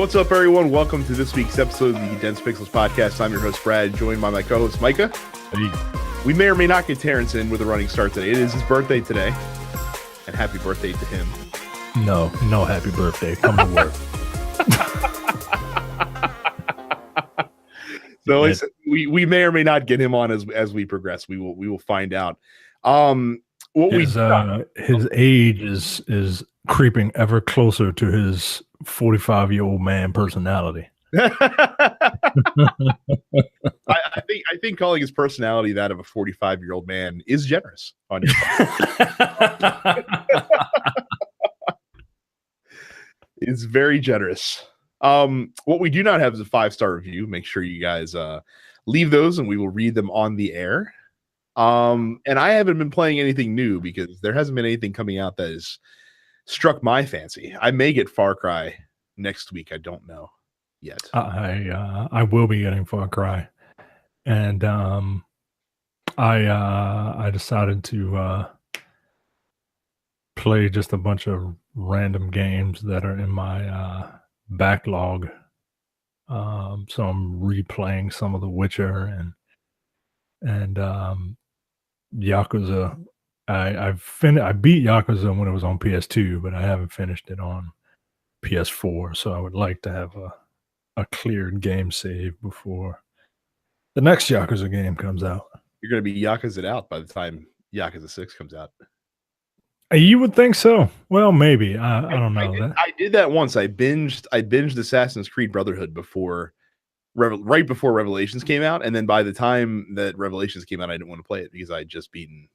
What's up, everyone? Welcome to this week's episode of the Dense Pixels podcast. I'm your host, Brad, joined by my co-host, Micah. Hey. We may or may not get Terrence in with a running start today. It is his birthday today, and happy birthday to him. No happy birthday. Come to work. So we may or may not get him on as we progress. We will find out. His age is creeping ever closer to his 45-year-old man personality. I think calling his personality that of a 45-year-old man is generous on your part. It's very generous. What we do not have is a 5-star review. Make sure you guys leave those and we will read them on the air. And I haven't been playing anything new because there hasn't been anything coming out that has struck my fancy. I may get Far Cry next week. I don't know yet. I will be getting Far Cry, and I decided to play just a bunch of random games that are in my backlog. So I'm replaying some of The Witcher and Yakuza. I beat Yakuza when it was on PS2, but I haven't finished it on PS4. So I would like to have a cleared game save before the next Yakuza game comes out. You're going to be Yakuza out by the time Yakuza 6 comes out. You would think so. Well, maybe. I don't know. I did that once. I binged Assassin's Creed Brotherhood right before Revelations came out, and then by the time that Revelations came out, I didn't want to play it because I had just beaten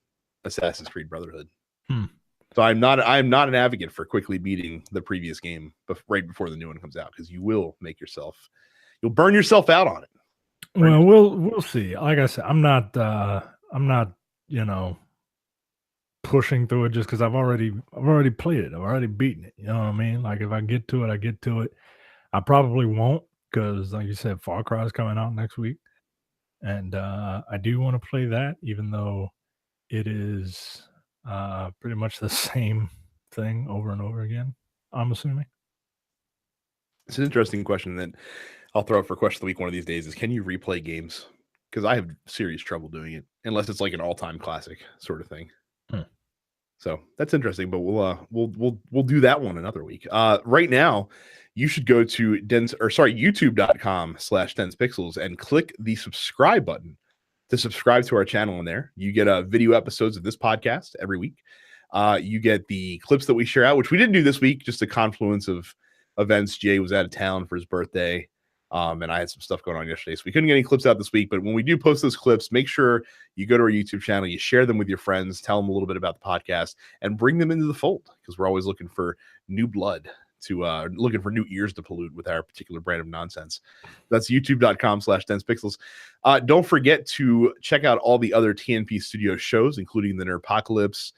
Assassin's Creed Brotherhood. So I'm not an advocate for quickly beating the previous game right before the new one comes out, because you'll burn yourself out on it. Well, we'll see. Like I said, I'm not pushing through it just because I've already played it. I've already beaten it. You know what I mean? Like, if I get to it, I get to it. I probably won't, because like you said, Far Cry is coming out next week, and I do want to play that, even though it is pretty much the same thing over and over again, I'm assuming. It's an interesting question that I'll throw out for question of the week one of these days is, can you replay games? Because I have serious trouble doing it, unless it's like an all-time classic sort of thing. So that's interesting, but we'll do that one another week. Right now, you should go to youtube.com/densepixels and click the subscribe button to subscribe to our channel in there. You get video episodes of this podcast every week. You get the clips that we share out, which we didn't do this week, just a confluence of events. Jay was out of town for his birthday, and I had some stuff going on yesterday, so we couldn't get any clips out this week. But when we do post those clips, make sure you go to our YouTube channel, you share them with your friends, tell them a little bit about the podcast, and bring them into the fold, because we're always looking for new blood, looking for new ears to pollute with our particular brand of nonsense. That's youtube.com/densepixels. Don't forget to check out all the other TNP Studios shows, including the Nerdpocalypse,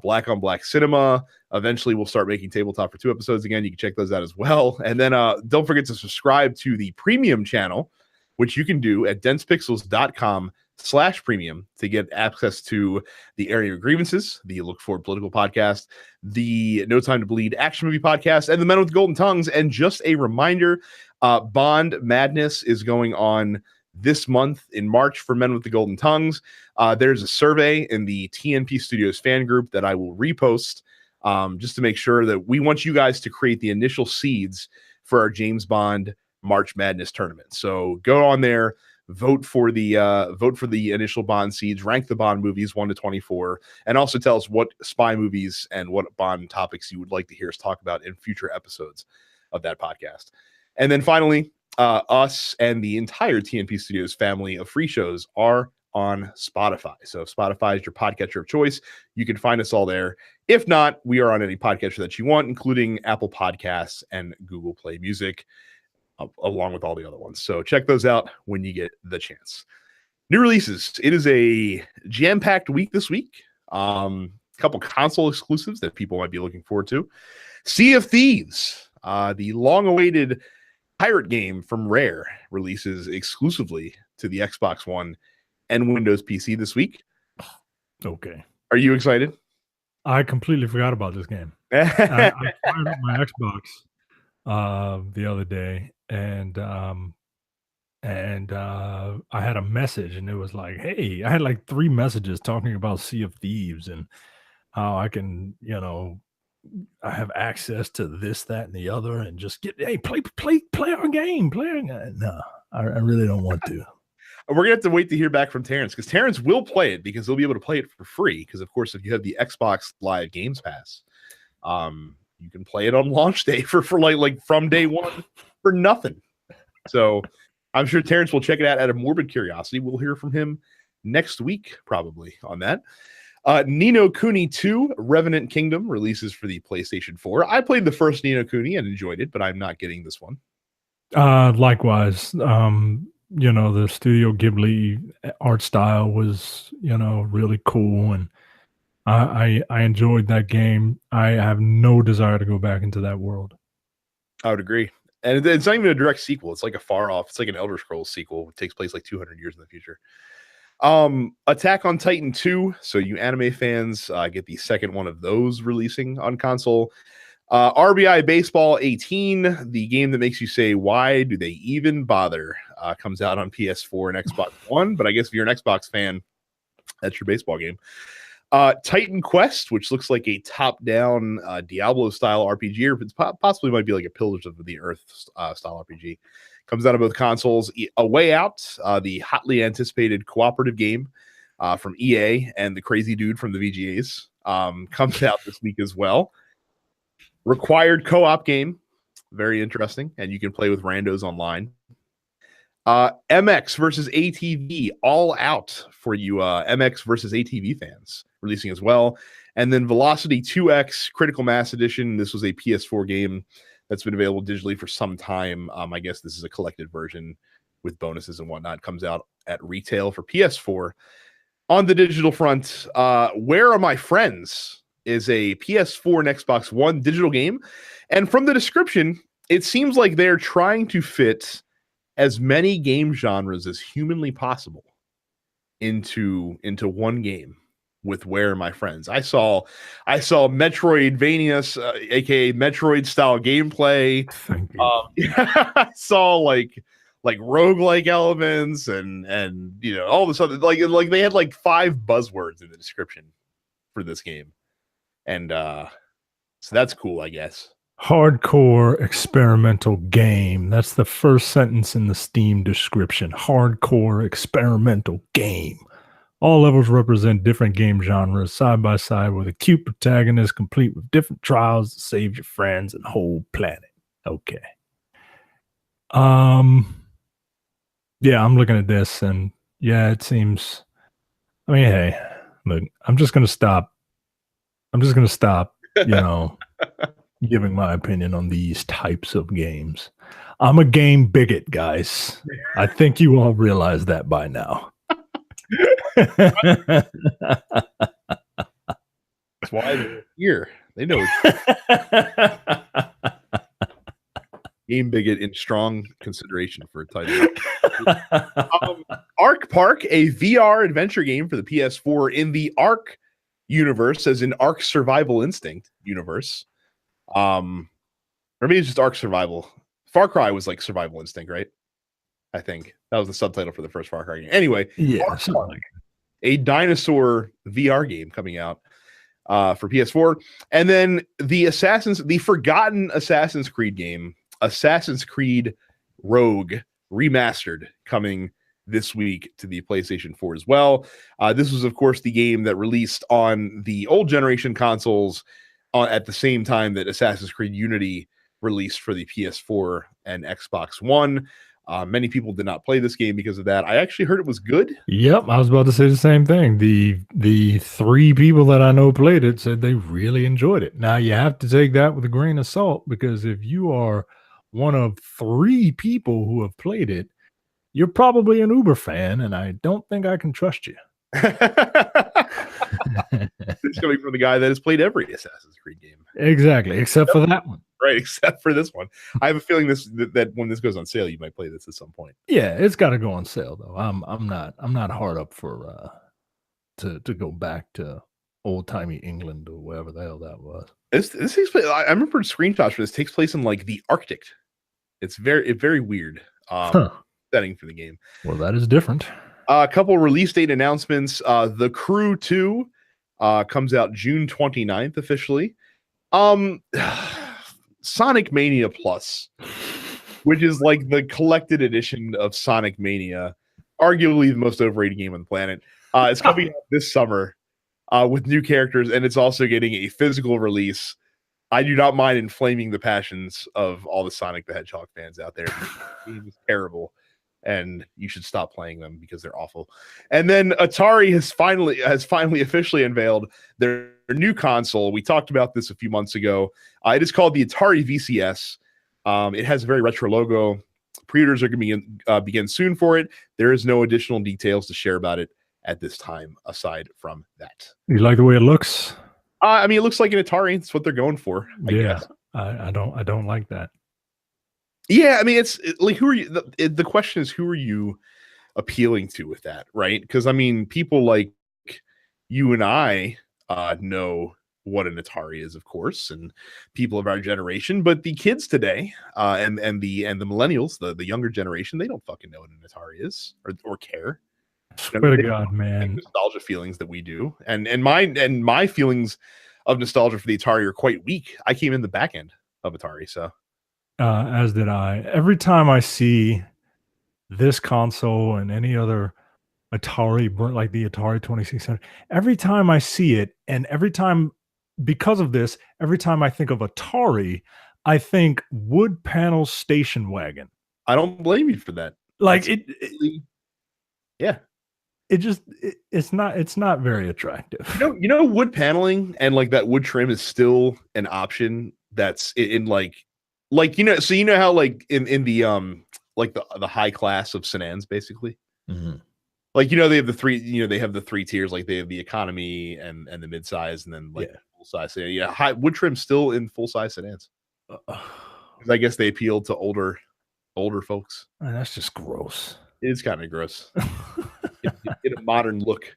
Black on Black Cinema. Eventually we'll start making Tabletop for 2 episodes again. You can check those out as well. And then don't forget to subscribe to the premium channel, which you can do at densepixels.com/premium to get access to the Area of Grievances, the Look Forward Political podcast, the No Time to Bleed action movie podcast, and the Men with Golden Tongues. And just a reminder, Bond Madness is going on this month in March for Men with the Golden Tongues. There's a survey in the TNP Studios fan group that I will repost, just to make sure that we want you guys to create the initial seeds for our James Bond March Madness tournament. So go on there, vote for the initial Bond seeds, rank the Bond movies 1 to 24, and also tell us what spy movies and what Bond topics you would like to hear us talk about in future episodes of that podcast. And then finally, us and the entire TNP Studios family of free shows are on Spotify. So if Spotify is your podcatcher of choice, you can find us all there. If not, we are on any podcatcher that you want, including Apple Podcasts and Google Play Music, along with all the other ones. So check those out when you get the chance. New releases. It is a jam-packed week this week. Couple console exclusives that people might be looking forward to. Sea of Thieves, the long-awaited pirate game from Rare, releases exclusively to the Xbox One and Windows PC this week. Okay. Are you excited? I completely forgot about this game. I fired up my Xbox the other day, and I had a message, and it was like, "Hey," I had like 3 messages talking about Sea of Thieves and how I can, I have access to this, that, and the other, and just hey, play our game, play our game. No, I really don't want to. We're gonna have to wait to hear back from Terrence, because Terrence will play it, because he'll be able to play it for free. Because of course, if you have the Xbox Live Games Pass, you can play it on launch day for like from day one for nothing. So I'm sure Terrence will check it out out of morbid curiosity. We'll hear from him next week, probably, on that. Ni no Kuni 2 Revenant Kingdom releases for the PlayStation 4. I played the first Ni no Kuni and enjoyed it, but I'm not getting this one. Likewise, the Studio Ghibli art style was, really cool, and I enjoyed that game. I have no desire to go back into that world. I would agree. And it's not even a direct sequel. It's like a far off. It's like an Elder Scrolls sequel. It takes place like 200 years in the future. Attack on Titan 2. So you anime fans get the second one of those releasing on console. RBI Baseball 18, the game that makes you say, why do they even bother? Comes out on PS4 and Xbox One. But I guess if you're an Xbox fan, that's your baseball game. Titan Quest, which looks like a top-down Diablo-style RPG, or it's possibly might be like a Pillars of the Earth style RPG. Comes out of both consoles. A Way Out, the hotly anticipated cooperative game from EA and the crazy dude from the VGAs, comes out this week as well. Required co-op game, very interesting, and you can play with randos online. MX versus ATV, All Out for you MX versus ATV fans, releasing as well. And then Velocity 2X Critical Mass Edition. This was a PS4 game that's been available digitally for some time. I guess this is a collected version with bonuses and whatnot. Comes out at retail for PS4. On the digital front, Where Are My Friends is a PS4 and Xbox One digital game. And from the description, it seems like they're trying to fit as many game genres as humanly possible into one game with Where Are My Friends. I saw Metroidvania, aka Metroid style gameplay. I saw like roguelike elements and all this other like they had like 5 buzzwords in the description for this game. And so that's cool, I guess. Hardcore experimental game. That's the first sentence in the Steam description. Hardcore experimental game. All levels represent different game genres side by side with a cute protagonist complete with different trials to save your friends and whole planet. Okay. Yeah, I'm looking at this and yeah, it seems, I mean, hey, look, I'm just going to stop, giving my opinion on these types of games. I'm a game bigot, guys. I think you all realize that by now. That's why they're here. They know game bigot in strong consideration for a title. Ark Park, a VR adventure game for the PS4 in the Ark universe, as in Ark Survival Instinct universe. Or maybe it's just Ark Survival. Far Cry was like Survival Instinct, right? I think that was the subtitle for the first Far Cry game. Anyway, yeah, a dinosaur VR game coming out for PS4, and then the forgotten Assassin's Creed game, Assassin's Creed Rogue Remastered, coming this week to the PlayStation 4 as well. This was, of course, the game that released on the old generation consoles at the same time that Assassin's Creed Unity released for the PS4 and Xbox One. Many people did not play this game because of that. I actually heard it was good. Yep, I was about to say the same thing. The 3 people that I know played it said they really enjoyed it. Now, you have to take that with a grain of salt, because if you are one of 3 people who have played it, you're probably an Uber fan, and I don't think I can trust you. It's coming from the guy that has played every Assassin's Creed game. Exactly, except for that one. Right, except for this one. I have a feeling that when this goes on sale, you might play this at some point. Yeah, it's got to go on sale though. I'm not hard up for to go back to old timey England or wherever the hell that was. This takes place, I remember screenshots for this. Takes place in like the Arctic. It's very weird setting for the game. Well, that is different. A couple release date announcements. The Crew 2 comes out June 29th officially. Sonic Mania Plus, which is like the collected edition of Sonic Mania, arguably the most overrated game on the planet. It's coming out this summer with new characters, and it's also getting a physical release. I do not mind inflaming the passions of all the Sonic the Hedgehog fans out there. The game is terrible, and you should stop playing them because they're awful. And then Atari has finally officially unveiled their new console. We talked about this a few months ago. It is called the Atari VCS. It has a very retro logo. Pre-orders are going to begin soon for it. There is no additional details to share about it at this time, aside from that. You like the way it looks? I mean, it looks like an Atari. It's what they're going for. I guess. I don't like that. Yeah, I mean, like, who are you? The question is, who are you appealing to with that, right? Because I mean, people like you and I know what an Atari is, of course, and people of our generation. But the kids today, and the millennials, the younger generation, they don't fucking know what an Atari is or care. Swear to God, man. Nostalgia feelings that we do, and my feelings of nostalgia for the Atari are quite weak. I came in the back end of Atari, so as did I. Every time I see this console and any other Atari, like the Atari 2600, every time I see it, and every time because of this, every time I think of Atari, I think wood panel station wagon. I don't blame you for that. Like yeah. It's not very attractive. You know, wood paneling and like that wood trim is still an option. That's in like you know. So you know how like in the like the high class of sedans, basically. Mm-hmm. Like, you know, they have the three. You know, they have the three tiers. Like they have the economy and the midsize, and then like full size. So yeah, high wood trim still in full size sedans. I guess they appeal to older folks. Man, that's just gross. It is kind of gross. Get a modern look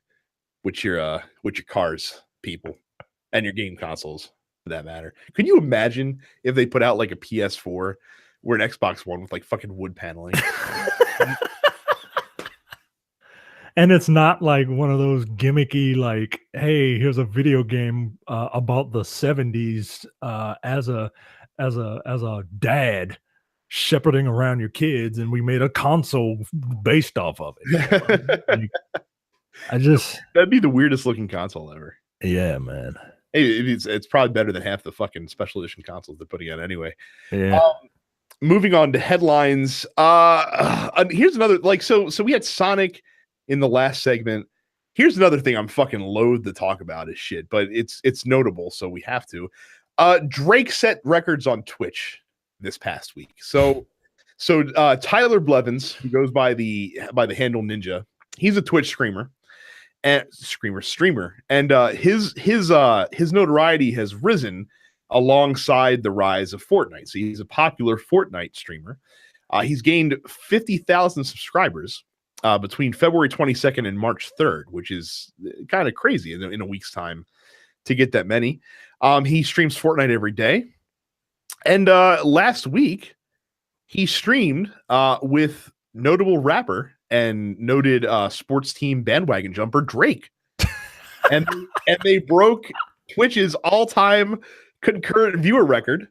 with your cars, people, and your game consoles for that matter. Could you imagine if they put out like a PS4 or an Xbox One with like fucking wood paneling? And it's not like one of those gimmicky, like, hey, here's a video game about the 70s as a dad shepherding around your kids, and we made a console based off of it. That'd be the weirdest looking console ever. Yeah, man. Hey, it's probably better than half the fucking special edition consoles they're putting out anyway. Yeah. Moving on to headlines. Here's another, like, so we had Sonic in the last segment. Here's another thing I'm fucking loath to talk about is shit, but it's notable, so we have to. Drake set records on Twitch this past week. So Tyler Blevins, who goes by the handle Ninja, he's a Twitch streamer, and his notoriety has risen alongside the rise of Fortnite. So he's a popular Fortnite streamer. He's gained 50,000 subscribers between February 22nd and March 3rd, which is kind of crazy in a week's time to get that many. He streams Fortnite every day. And last week, he streamed with notable rapper and noted sports team bandwagon jumper Drake. and they broke Twitch's all-time concurrent viewer record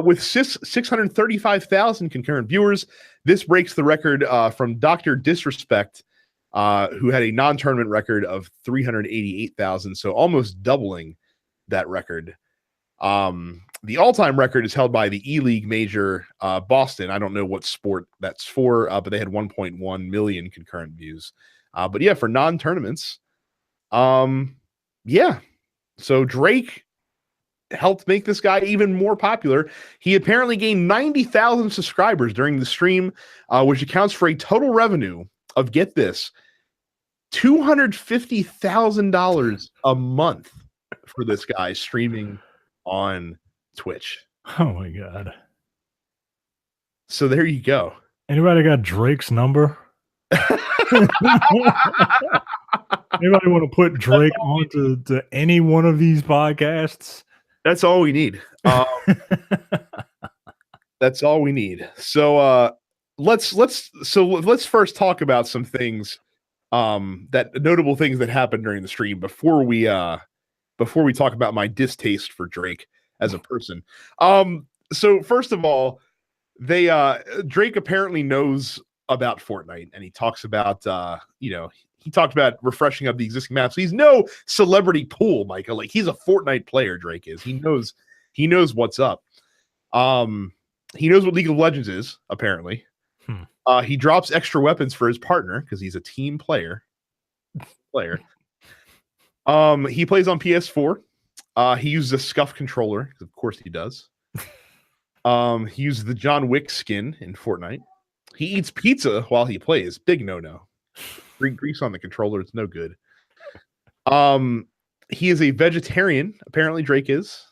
with 635,000 concurrent viewers. This breaks the record from Dr. Disrespect, who had a non-tournament record of 388,000, so almost doubling that record. The all-time record is held by the E-League major Boston. I don't know what sport that's for, but they had 1.1 million concurrent views. But yeah, for non-tournaments, yeah. So Drake helped make this guy even more popular. He apparently gained 90,000 subscribers during the stream, which accounts for a total revenue of, get this, $250,000 a month for this guy streaming on Twitch. Oh my God. So there you go. Anybody got Drake's number? Anybody want to put Drake onto to any one of these podcasts? That's all we need. That's all we need. So let's first talk about some things, that notable things that happened during the stream before we talk about my distaste for Drake as a person. So first of all, Drake apparently knows about Fortnite, and he talks about he talked about refreshing up the existing maps. He's no celebrity pool, Micah. Like, he's a Fortnite player. Drake is. He knows what's up. He knows what League of Legends is, apparently. He drops extra weapons for his partner because he's a team player. He plays on PS4. He uses a Scuff controller, of course he does. He uses the John Wick skin in Fortnite. He eats pizza while he plays. Big no-no. Grease on the controller, it's no good. He is a vegetarian, apparently Drake is.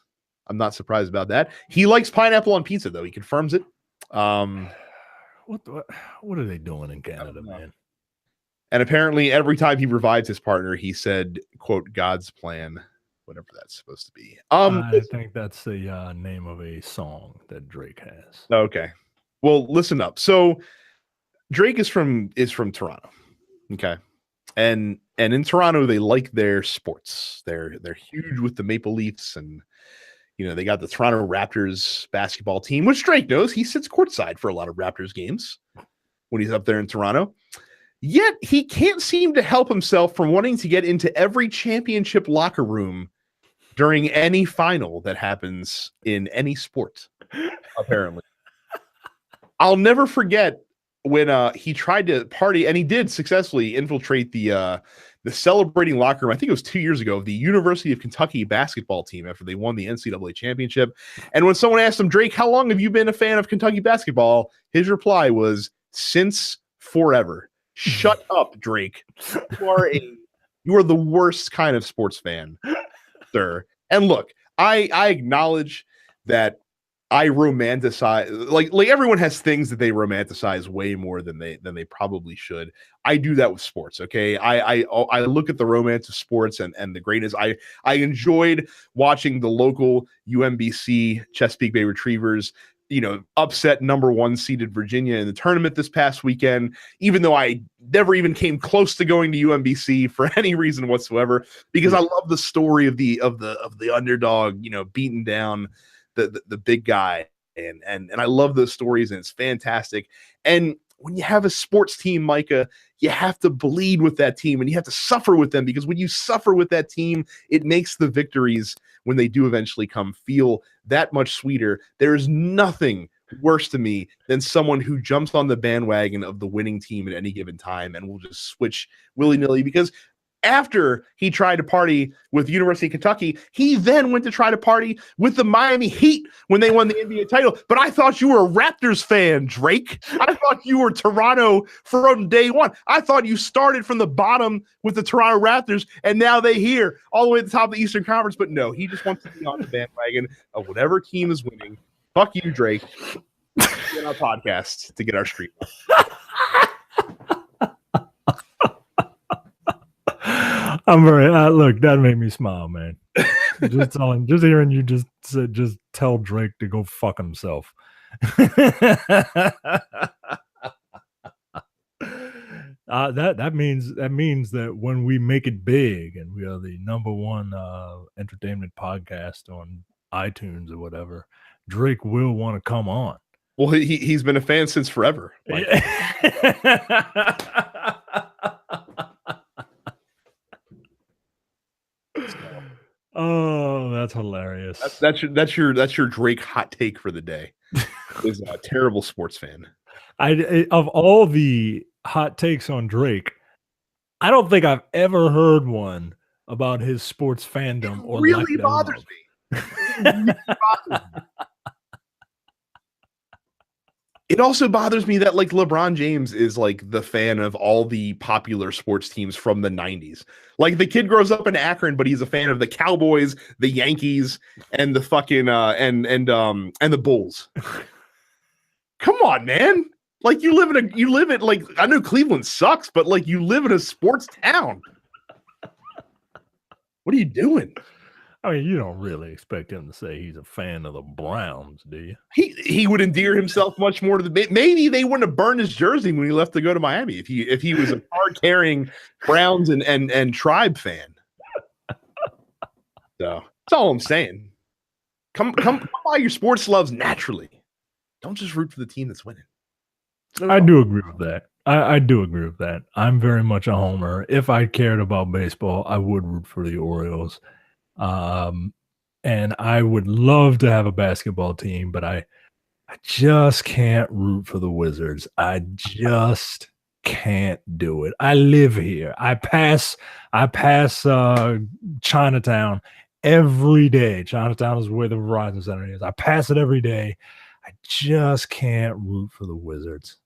I'm not surprised about that. He likes pineapple on pizza, though. He confirms it. What are they doing in Canada, man? And apparently every time he revives his partner, he said, quote, God's plan, whatever that's supposed to be. I think that's the name of a song that Drake has. Okay. Well, listen up. So Drake is from Toronto. Okay. And in Toronto, they like their sports. They're huge with the Maple Leafs, and they got the Toronto Raptors basketball team, which Drake knows. He sits courtside for a lot of Raptors games when he's up there in Toronto. Yet he can't seem to help himself from wanting to get into every championship locker room during any final that happens in any sport, apparently. I'll never forget when he tried to party, and he did successfully infiltrate the celebrating locker room. I think it was 2 years ago, of the University of Kentucky basketball team after they won the NCAA championship. And when someone asked him, Drake, how long have you been a fan of Kentucky basketball? His reply was, since forever. Shut up, Drake. You are the worst kind of sports fan, sir. And look, I acknowledge that I romanticize, like everyone has things that they romanticize way more than they probably should. I do that with sports. Okay. I look at the romance of sports and the greatness. I enjoyed watching the local UMBC Chesapeake Bay Retrievers, upset number 1 seeded Virginia in the tournament this past weekend, even though I never even came close to going to UMBC for any reason whatsoever, because I love the story of the underdog, beating down the big guy, and I love those stories, and it's fantastic. And when you have a sports team, Micah, you have to bleed with that team, and you have to suffer with them, because when you suffer with that team, it makes the victories, when they do eventually come, feel that much sweeter. There's nothing worse to me than someone who jumps on the bandwagon of the winning team at any given time and will just switch willy-nilly, because after he tried to party with University of Kentucky, he then went to try to party with the Miami Heat when they won the NBA title. But I thought you were a Raptors fan, Drake. I thought you were Toronto from day one. I thought you started from the bottom with the Toronto Raptors, and now they're here all the way to the top of the Eastern Conference. But no, he just wants to be on the bandwagon of whatever team is winning. Fuck you, Drake. Get our podcast to get our stream. I'm very look. That made me smile, man. just hearing you just tell Drake to go fuck himself. That means that when we make it big and we are the number 1 entertainment podcast on iTunes or whatever, Drake will want to come on. Well, he's been a fan since forever. Oh, that's hilarious. That's your Drake hot take for the day. Is a terrible sports fan. Of all the hot takes on Drake, I don't think I've ever heard one about his sports fandom. It really bothers me. It also bothers me that LeBron James is the fan of all the popular sports teams from the 90s. The kid grows up in Akron, but he's a fan of the Cowboys, the Yankees, and the fucking and the Bulls. Come on, man. You live in I know Cleveland sucks, but you live in a sports town. What are you doing? I mean, you don't really expect him to say he's a fan of the Browns, do you? He would endear himself much more to the. Maybe they wouldn't have burned his jersey when he left to go to Miami if he was a card carrying Browns and Tribe fan. So that's all I'm saying. Come by your sports loves naturally. Don't just root for the team that's winning. I do agree with that. I do agree with that. I'm very much a homer. If I cared about baseball, I would root for the Orioles. And I would love to have a basketball team, but I just can't root for the Wizards. I just can't do it. I live here. I pass Chinatown every day. Chinatown is where the Verizon Center is. I pass it every day. I just can't root for the Wizards.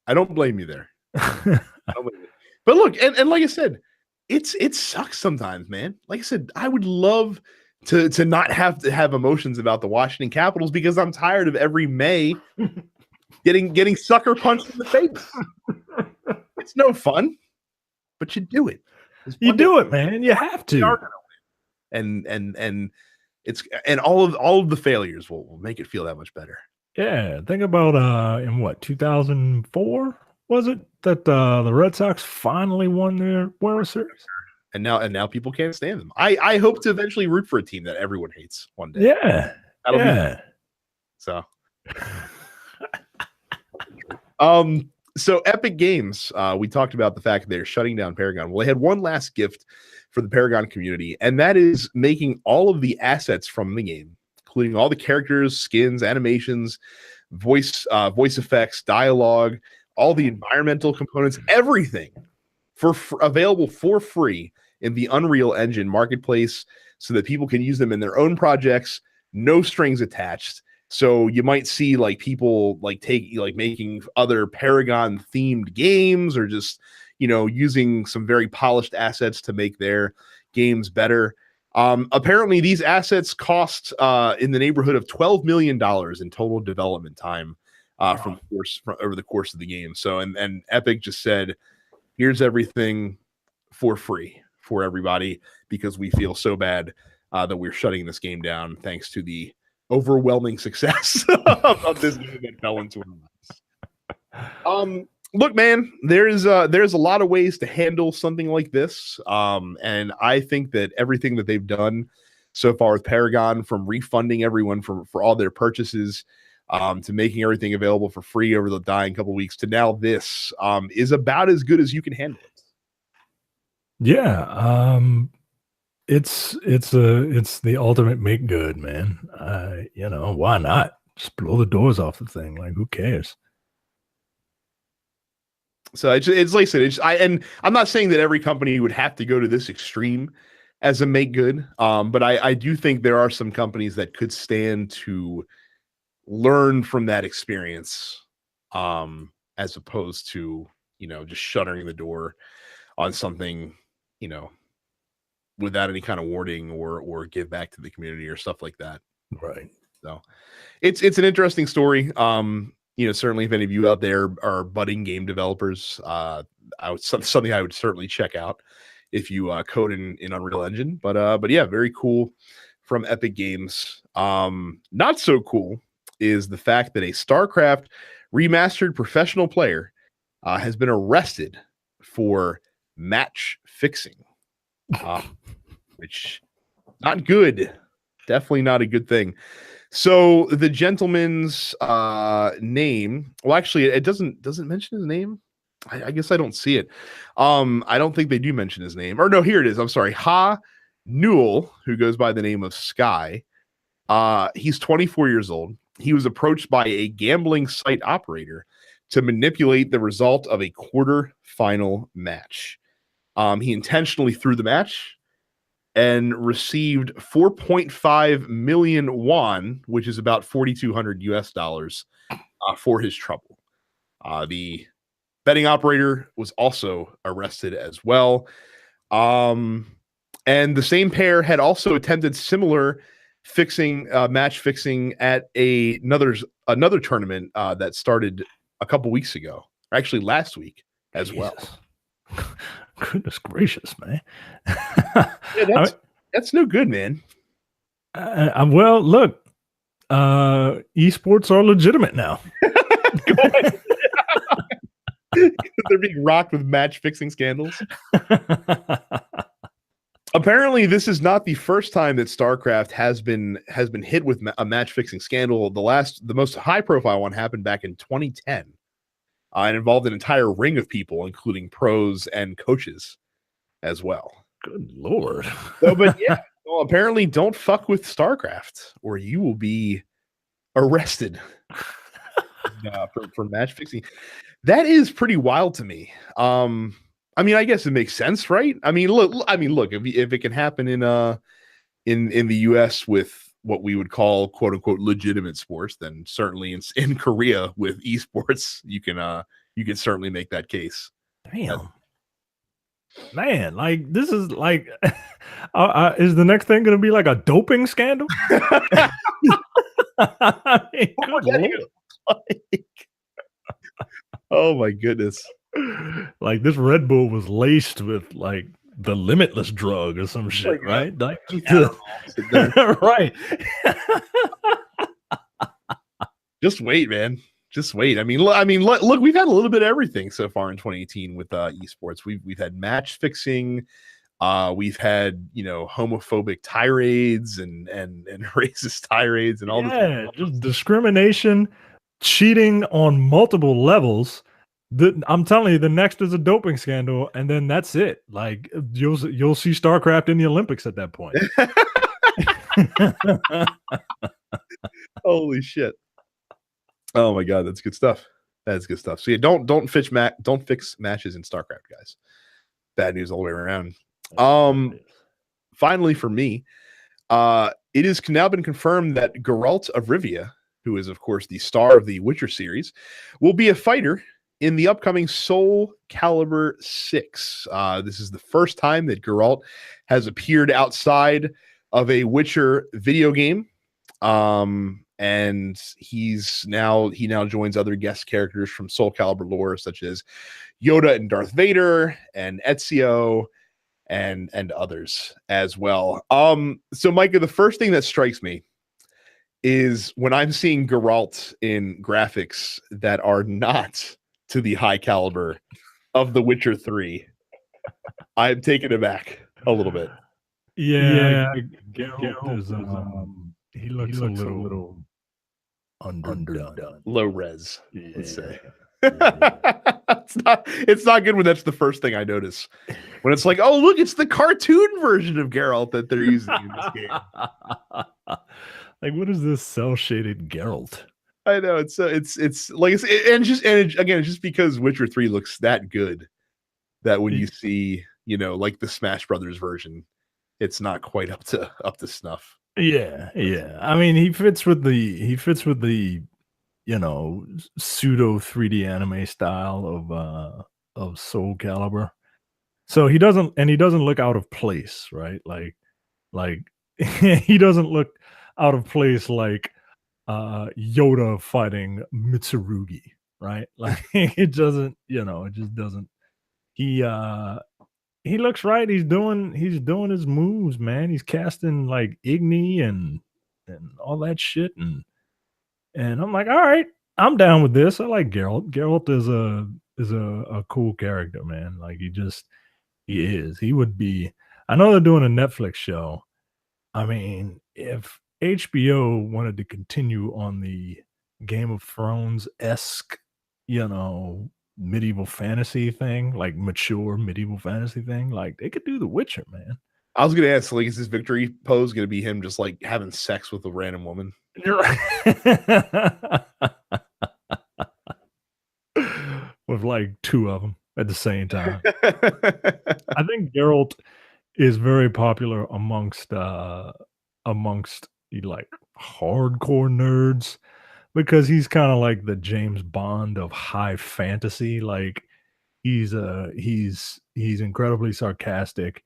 I don't blame you there. I don't blame you. But look, and like I said, it sucks sometimes, man. Like I said, I would love to not have to have emotions about the Washington Capitals because I'm tired of every May getting sucker punched in the face. It's no fun, but you do it. You do it, man. You have to. And it's all of the failures will make it feel that much better. Yeah, think about in what 2004 was it that the Red Sox finally won their World Series, and now people can't stand them. I hope to eventually root for a team that everyone hates one day. Yeah, that'll be so. So Epic Games, we talked about the fact that they're shutting down Paragon. Well, they had one last gift for the Paragon community, and that is making all of the assets from the game, including all the characters, skins, animations, voice effects, dialogue, all the environmental components, everything available for free in the Unreal Engine marketplace so that people can use them in their own projects, no strings attached. So you might see like people making other Paragon themed games or just, using some very polished assets to make their games better. Apparently these assets cost in the neighborhood of $12 million in total development time from over the course of the game. So, and Epic just said, here's everything for free for everybody because we feel so bad that we're shutting this game down thanks to the overwhelming success of this game that fell into our lives. Look, man, there's a lot of ways to handle something like this. And I think that everything that they've done so far with Paragon, from refunding everyone for all their purchases, to making everything available for free over the dying couple weeks, to now this, is about as good as you can handle it. Yeah. It's the ultimate make good, man. Why not just blow the doors off the thing? Like, who cares? So it's like I said, and I'm not saying that every company would have to go to this extreme as a make good. But I do think there are some companies that could stand to learn from that experience, as opposed to, just shuttering the door on something, without any kind of warning or give back to the community or stuff like that. Right. So it's an interesting story. Certainly if any of you out there are budding game developers, something I would certainly check out if you code in Unreal Engine. But yeah, very cool from Epic Games. Not so cool is the fact that a StarCraft remastered professional player has been arrested for match fixing. Which not good, definitely not a good thing. So the gentleman's name, well, actually, it doesn't mention his name. I guess I don't see it. I don't think they do mention his name. Or no, here it is. I'm sorry, Ha Newell, who goes by the name of Sky. He's 24 years old. He was approached by a gambling site operator to manipulate the result of a quarter-final match. He intentionally threw the match and received 4.5 million won, which is about 4,200 US dollars, for his trouble. The betting operator was also arrested as well. And the same pair had also attempted similar match fixing at another tournament that started a couple weeks ago, actually last week as well. Goodness gracious, man. Yeah, That's no good, man. Well, look, esports are legitimate now. They're being rocked with match fixing scandals. Apparently, this is not the first time that StarCraft has been hit with a match fixing scandal. The most high profile one happened back in 2010, and involved an entire ring of people, including pros and coaches as well. Good Lord. But yeah, well, apparently don't fuck with StarCraft or you will be arrested for match fixing. That is pretty wild to me. I mean, I guess it makes sense, right? I mean, look, if it can happen in the US with what we would call quote unquote legitimate sports, then certainly in Korea with esports, you can certainly make that case. Damn. Man, like this is like is the next thing going to be like a doping scandal? I mean, good Lord. Oh my goodness. Like this Red Bull was laced with like the limitless drug or some shit, right? Like, right. Just wait, man. Just wait. I mean, look, we've had a little bit of everything so far in 2018 with esports. We've had match fixing, we've had homophobic tirades and racist tirades and all this. Just discrimination, cheating on multiple levels. I'm telling you, the next is a doping scandal, and then that's it. Like you'll see StarCraft in the Olympics at that point. Holy shit! Oh my god, that's good stuff. That's good stuff. So yeah, don't fix matches in StarCraft, guys. Bad news all the way around. Finally for me, it has now been confirmed that Geralt of Rivia, who is of course the star of the Witcher series, will be a fighter in the upcoming SoulCaliber 6. This is the first time that Geralt has appeared outside of a Witcher video game. And he now joins other guest characters from SoulCaliber lore, such as Yoda and Darth Vader and Ezio and others as well. So Micah, the first thing that strikes me is when I'm seeing Geralt in graphics that are not to the high caliber of The Witcher 3, I'm taken aback a little bit. Yeah, Geralt is, he looks a little underdone, low res. Let's say. It's not good when that's the first thing I notice. When it's like, oh look, it's the cartoon version of Geralt that they're using in this game. Like, what is this cell shaded Geralt? I know it's like it's just because Witcher 3 looks that good that when you see like the Smash Brothers version, it's not quite up to snuff. Yeah. I mean, he fits with the pseudo 3D anime style of SoulCaliber. So he doesn't look out of place, right? Like he doesn't look out of place like Yoda fighting Mitsurugi, right? Like it doesn't, it just doesn't. He looks right. He's doing his moves, man. He's casting like Igni and all that shit, and I'm like, all right, I'm down with this. I like Geralt. Geralt is a cool character, man. Like he would be. I know they're doing a Netflix show. I mean, if HBO wanted to continue on the Game of Thrones-esque, medieval fantasy thing, like mature medieval fantasy thing, like they could do The Witcher, man. I was gonna ask, like, is this victory pose gonna be him just like having sex with a random woman? You're right. With like two of them at the same time. I think Geralt is very popular amongst like hardcore nerds because he's kind of like the James Bond of high fantasy. Like he's incredibly sarcastic.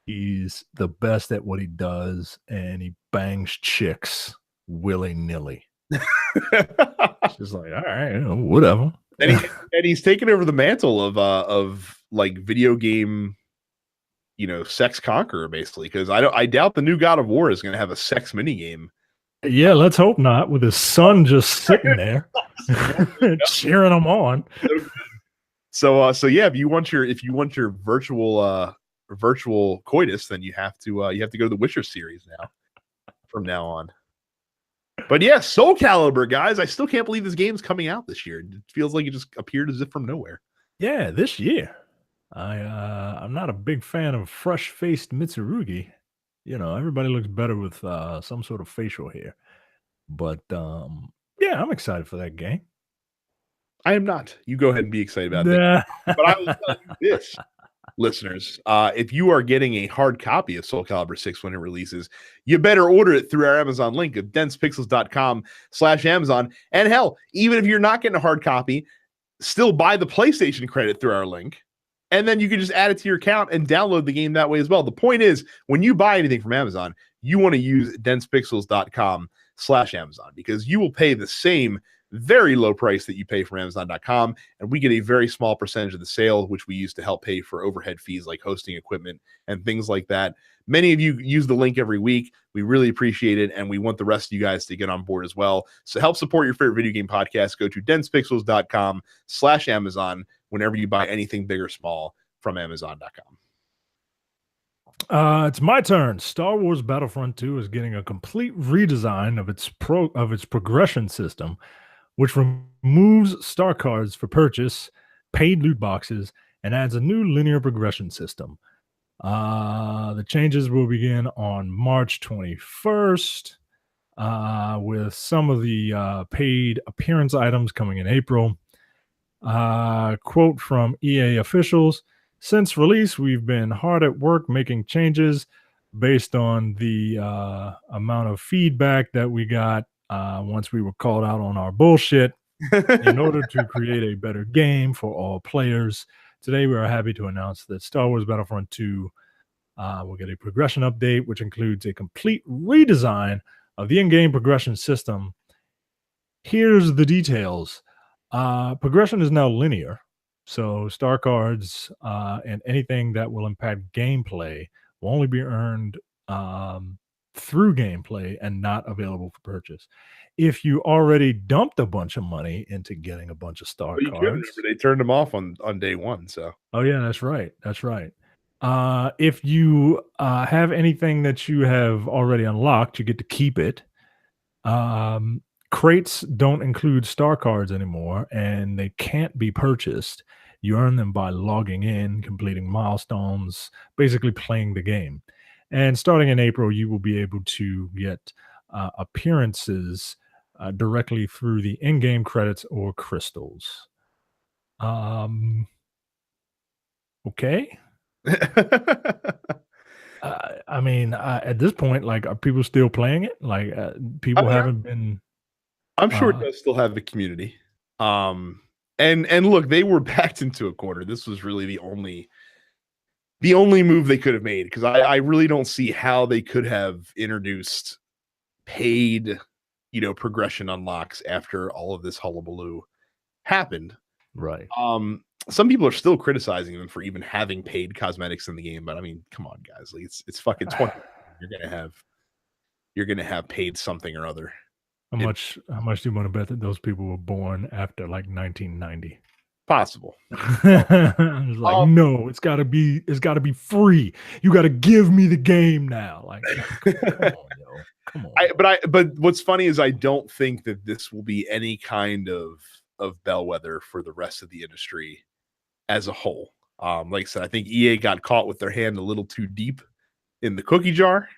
He's the best at what he does, and he bangs chicks willy-nilly. It's just like, all right, whatever. And he's taken over the mantle of like video game sex conqueror basically, because I doubt the new God of War is going to have a sex mini game. Yeah, let's hope not. With his son just sitting there, cheering him on. So yeah, if you want your virtual coitus, then you have to go to the Witcher series now from now on. But yeah, SoulCaliber, guys, I still can't believe this game's coming out this year. It feels like it just appeared as if from nowhere. Yeah, this year. I'm not a big fan of fresh-faced Mitsurugi. Everybody looks better with some sort of facial hair. But yeah, I'm excited for that game. I am not. You go ahead and be excited about that. But I will tell you this, listeners, if you are getting a hard copy of SoulCaliber 6 when it releases, you better order it through our Amazon link at densepixels.com/Amazon. And hell, even if you're not getting a hard copy, still buy the PlayStation credit through our link. And then you can just add it to your account and download the game that way as well. The point is, when you buy anything from Amazon, you want to use densepixels.com/Amazon, because you will pay the same very low price that you pay from Amazon.com, and we get a very small percentage of the sale, which we use to help pay for overhead fees like hosting equipment and things like that. Many of you use the link every week. We really appreciate it, and we want the rest of you guys to get on board as well. So help support your favorite video game podcast. Go to densepixels.com/Amazon whenever you buy anything big or small from Amazon.com. It's my turn. Star Wars Battlefront II is getting a complete redesign of its progression system, which removes star cards for purchase, paid loot boxes, and adds a new linear progression system. The changes will begin on March 21st, with some of the paid appearance items coming in April. Quote from EA officials: "Since release, we've been hard at work making changes based on the amount of feedback that we got once we were called out on our bullshit in order to create a better game for all players. Today, we are happy to announce that Star Wars Battlefront 2 will get a progression update, which includes a complete redesign of the in-game progression system. Here's the details. Progression is now linear, so star cards and anything that will impact gameplay will only be earned through gameplay and not available for purchase. If you already dumped a bunch of money into getting a bunch of star cards, they turned them off on day one. So, oh yeah, that's right. If you have anything that you have already unlocked, you get to keep it. Crates don't include star cards anymore, and they can't be purchased. You earn them by logging in, completing milestones, basically playing the game. And starting in April, you will be able to get appearances directly through the in-game credits or crystals. Okay. I mean, at this point, like, are people still playing it? Like, people haven't been. I'm sure it does still have the community. And look, they were backed into a corner. This was really the only move they could have made, because I really don't see how they could have introduced paid, progression unlocks after all of this hullabaloo happened. Right. Some people are still criticizing them for even having paid cosmetics in the game, but I mean, come on, guys, like, it's fucking 20. You're gonna have paid something or other. How much do you want to bet that those people were born after like 1990? Possible. It's like, no, it's gotta be free. You gotta give me the game now. Like, come on. But what's funny is I don't think that this will be any kind of bellwether for the rest of the industry as a whole. Like I said, I think EA got caught with their hand a little too deep in the cookie jar,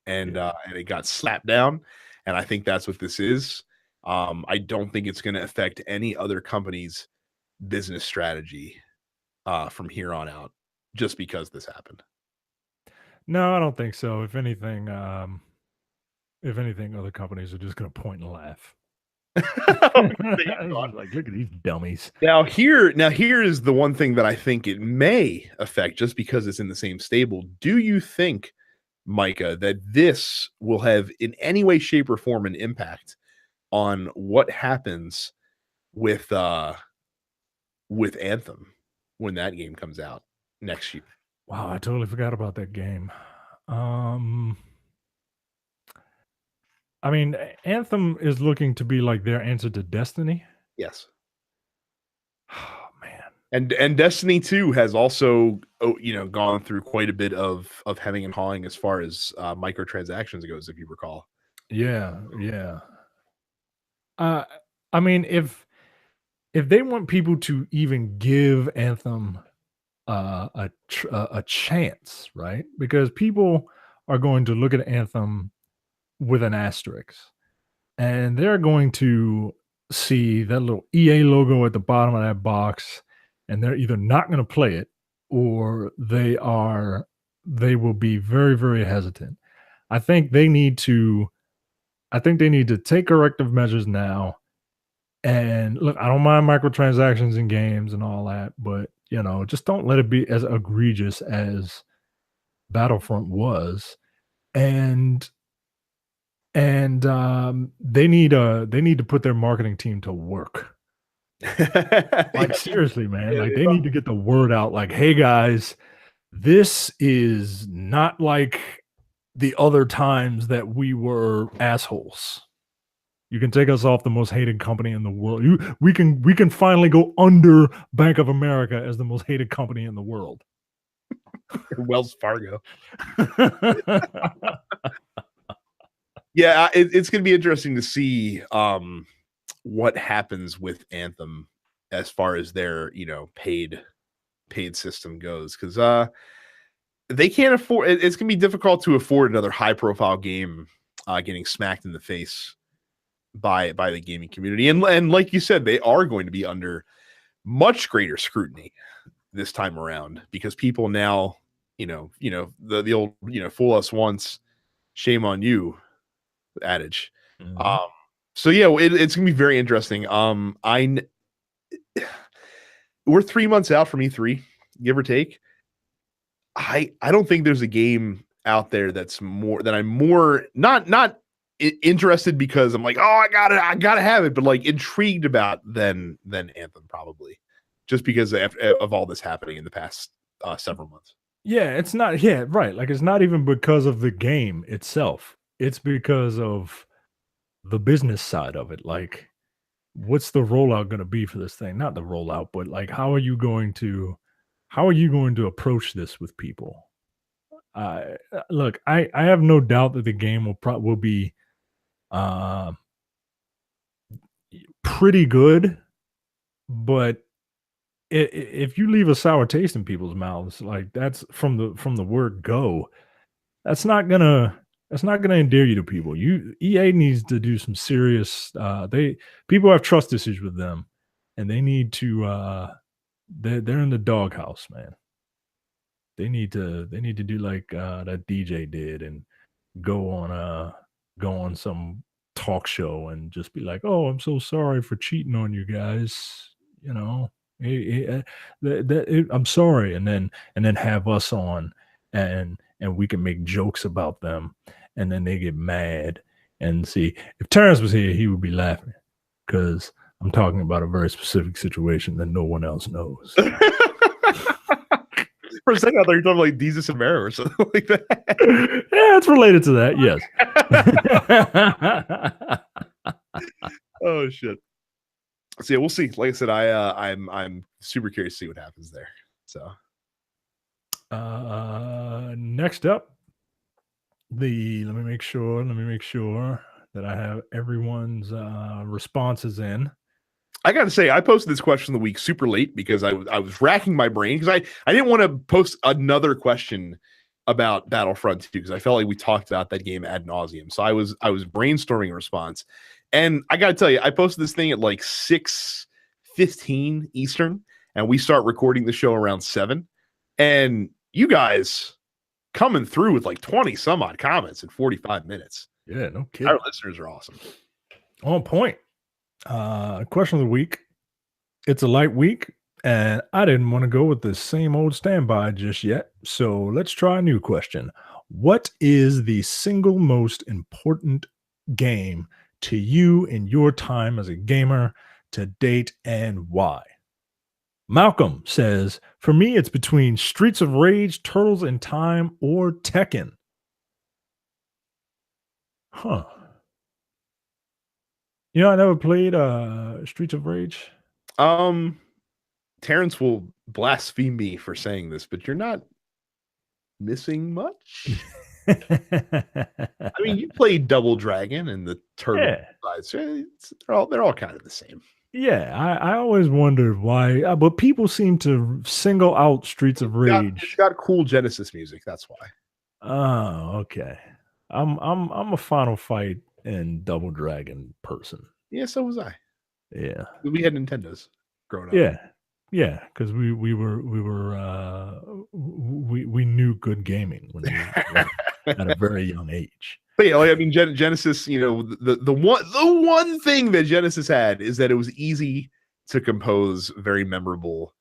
and it got slapped down. And I think that's what this is. I don't think it's going to affect any other company's business strategy from here on out, just because this happened. No, I don't think so. If anything, other companies are just going to point and laugh. Like, look at these dummies. Now here is the one thing that I think it may affect, just because it's in the same stable. Do you think, Micah, that this will have in any way, shape, or form an impact on what happens with Anthem when that game comes out next year? Wow, I totally forgot about that game. I mean, Anthem is looking to be like their answer to Destiny. Yes. Oh man. And Destiny 2 has also gone through quite a bit of hemming and hawing as far as microtransactions goes, if you recall. Yeah, yeah. I mean, if they want people to even give Anthem a chance, right? Because people are going to look at Anthem with an asterisk, and they're going to see that little EA logo at the bottom of that box, and they're either not going to play it or they will be very, very hesitant. I think they need to take corrective measures now. And look, I don't mind microtransactions in games and all that, but just don't let it be as egregious as Battlefront was. And they need to put their marketing team to work. Like seriously, man. Like they need to get the word out. Like, hey guys, this is not like the other times that we were assholes. You can take us off the most hated company in the world. We can finally go under Bank of America as the most hated company in the world. Wells Fargo. Yeah, it's going to be interesting to see what happens with Anthem as far as their paid system goes, because they can't afford. It's going to be difficult to afford another high profile game getting smacked in the face by the gaming community, and like you said, they are going to be under much greater scrutiny this time around, because people now the old fool us once, shame on you adage. Mhm. So yeah, it's gonna be very interesting. We're 3 months out from E3, give or take. I don't think there's a game out there that's more that I'm more not interested because I'm like, oh, I gotta have it, but like intrigued about than Anthem, probably, just because of all this happening in the past several months. Yeah, it's not. Yeah, right. Like it's not even because of the game itself. It's because of the business side of it. Like, what's the rollout going to be for this thing? Not the rollout, but like, how are you going to approach this with people? Look, I have no doubt that the game will be uh, pretty good, but if you leave a sour taste in people's mouths, like that's from the word go, that's not gonna endear you to people. EA needs to do some serious. People have trust issues with them, and they need to. They're in the doghouse, man. They need to do like that DJ did and go on some talk show and just be like, "Oh, I'm so sorry for cheating on you guys." You know, I'm sorry, and then have us on, and we can make jokes about them, and then they get mad. And see, if Terrence was here, he would be laughing because I'm talking about a very specific situation that no one else knows. For a second, I thought you were talking like Jesus and Mary or something like that. Yeah, it's related to that. Yes. Oh shit. So yeah, we'll see. Like I said, I'm super curious to see what happens there. So next up, let me make sure that I have everyone's responses in. I got to say, I posted this question of the week super late because I was racking my brain because I didn't want to post another question about Battlefront 2 because I felt like we talked about that game ad nauseum. So I was brainstorming a response, and I got to tell you, I posted this thing at like 6:15 Eastern, and we start recording the show around 7, and you guys coming through with like 20 some odd comments in 45 minutes. Yeah, no kidding. Our listeners are awesome. On point. Question of the week. It's a light week, and I didn't want to go with the same old standby just yet. So let's try a new question. What is the single most important game to you in your time as a gamer to date, and why? Malcolm says For me, it's between Streets of Rage, Turtles in Time, or Tekken. Huh. You know, I never played Streets of Rage. Terrence will blaspheme me for saying this, but you're not missing much. I mean, you played Double Dragon and the Turtle sides. They're all kind of the same. Yeah, I always wondered why, but people seem to single out Streets of Rage. It's got cool Genesis music. That's why. Oh, okay. I'm a Final Fight and Double Dragon person. Yeah, so was I. Yeah, we had Nintendos growing up. Yeah, because we knew good gaming when we were at a very young age. But yeah, like, I mean, Genesis, you know, the one thing that Genesis had is that it was easy to compose very memorable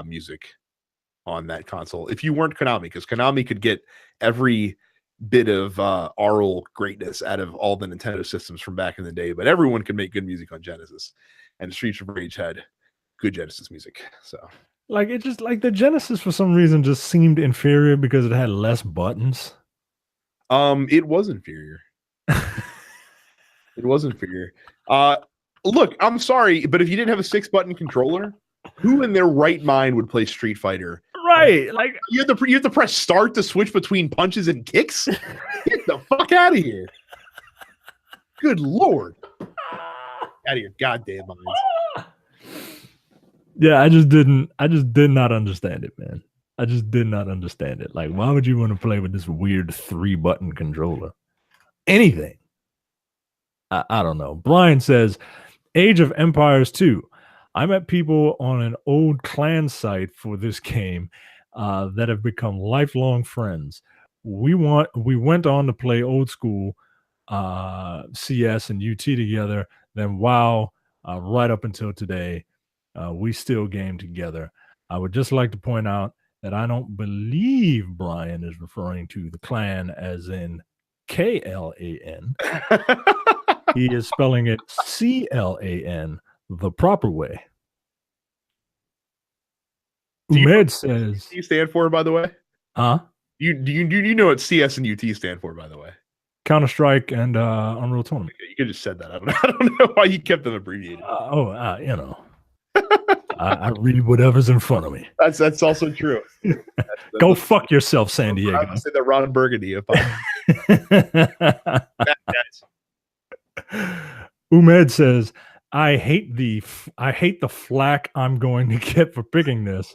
music on that console. If you weren't Konami, because Konami could get every bit of aural greatness out of all the Nintendo systems from back in the day, but everyone could make good music on Genesis, and Streets of Rage had good Genesis music. So, like, it just like the Genesis for some reason just seemed inferior because it had less buttons. It was inferior. It was inferior. Look, I'm sorry, but if you didn't have a 6-button controller, who in their right mind would play Street Fighter? Right, like you have to press start to switch between punches and kicks. Get the fuck out of here! Good lord, out of your goddamn minds. Yeah, I just did not understand it, man. I just did not understand it. Like, why would you want to play with this weird 3-button controller? Anything. I don't know. Brian says, Age of Empires 2. I met people on an old clan site for this game that have become lifelong friends. We went on to play old school CS and UT together. Then WoW right up until today. We still game together. I would just like to point out that I don't believe Brian is referring to the clan as in KLAN. He is spelling it CLAN the proper way. Umed says, do you stand for, by the way? Huh? You know what CS and UT stand for, by the way? Counter-Strike and Unreal Tournament. You could just said that. I don't know why you kept them abbreviated. You know. I read whatever's in front of me. That's also true. Go fuck yourself, San Diego. I would say that Ron Burgundy. If Umed says, I hate the flack I'm going to get for picking this,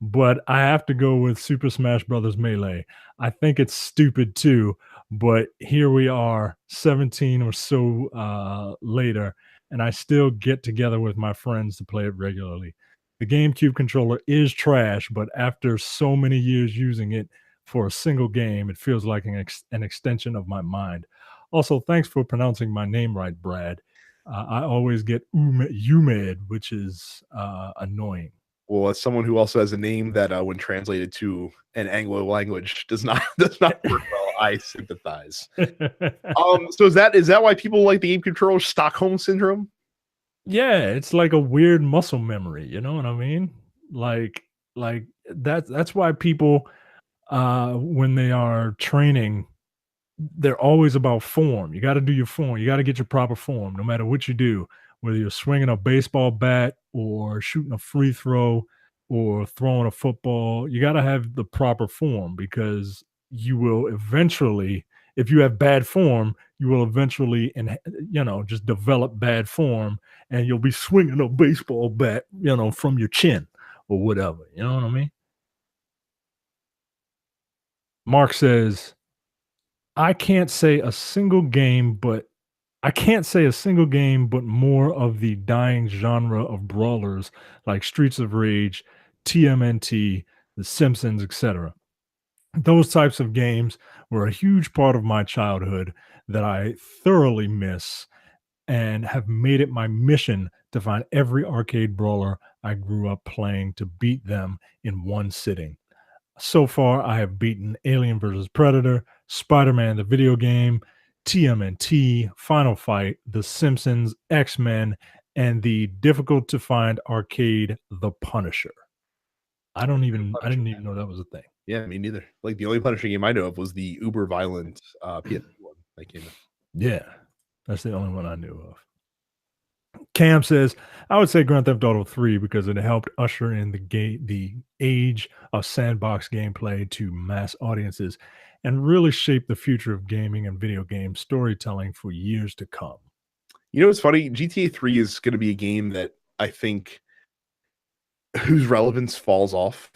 but I have to go with Super Smash Brothers Melee. I think it's stupid too, but here we are 17 or so later, and I still get together with my friends to play it regularly. The GameCube controller is trash, but after so many years using it for a single game, it feels like an extension of my mind. Also, thanks for pronouncing my name right, Brad. I always get Umed, which is annoying. Well, as someone who also has a name that, when translated to an Anglo language, does not work well, I sympathize. So is that why people like the game controller Stockholm syndrome? Yeah, it's like a weird muscle memory. You know what I mean? Like that's why people, when they are training, they're always about form. You got to do your form. You got to get your proper form, no matter what you do, whether you're swinging a baseball bat or shooting a free throw or throwing a football. You got to have the proper form, because you will eventually, if you have bad form, you will eventually, just develop bad form, and you'll be swinging a baseball bat, from your chin or whatever. You know what I mean? Mark says, I can't say a single game, but more of the dying genre of brawlers like Streets of Rage, TMNT, The Simpsons, etc. Those types of games were a huge part of my childhood that I thoroughly miss, and have made it my mission to find every arcade brawler I grew up playing to beat them in one sitting. So far, I have beaten Alien vs. Predator, Spider-Man the video game, TMNT, Final Fight, The Simpsons, X-Men, and the difficult-to-find arcade The Punisher. I didn't even know that was a thing. Yeah, me neither. Like the only Punisher game I know of was the uber violent PSP one that came out. Yeah, that's the only one I knew of. Cam says, I would say Grand Theft Auto 3 because it helped usher in the age of sandbox gameplay to mass audiences and really shape the future of gaming and video game storytelling for years to come. You know what's funny? GTA 3 is going to be a game that I think whose relevance falls off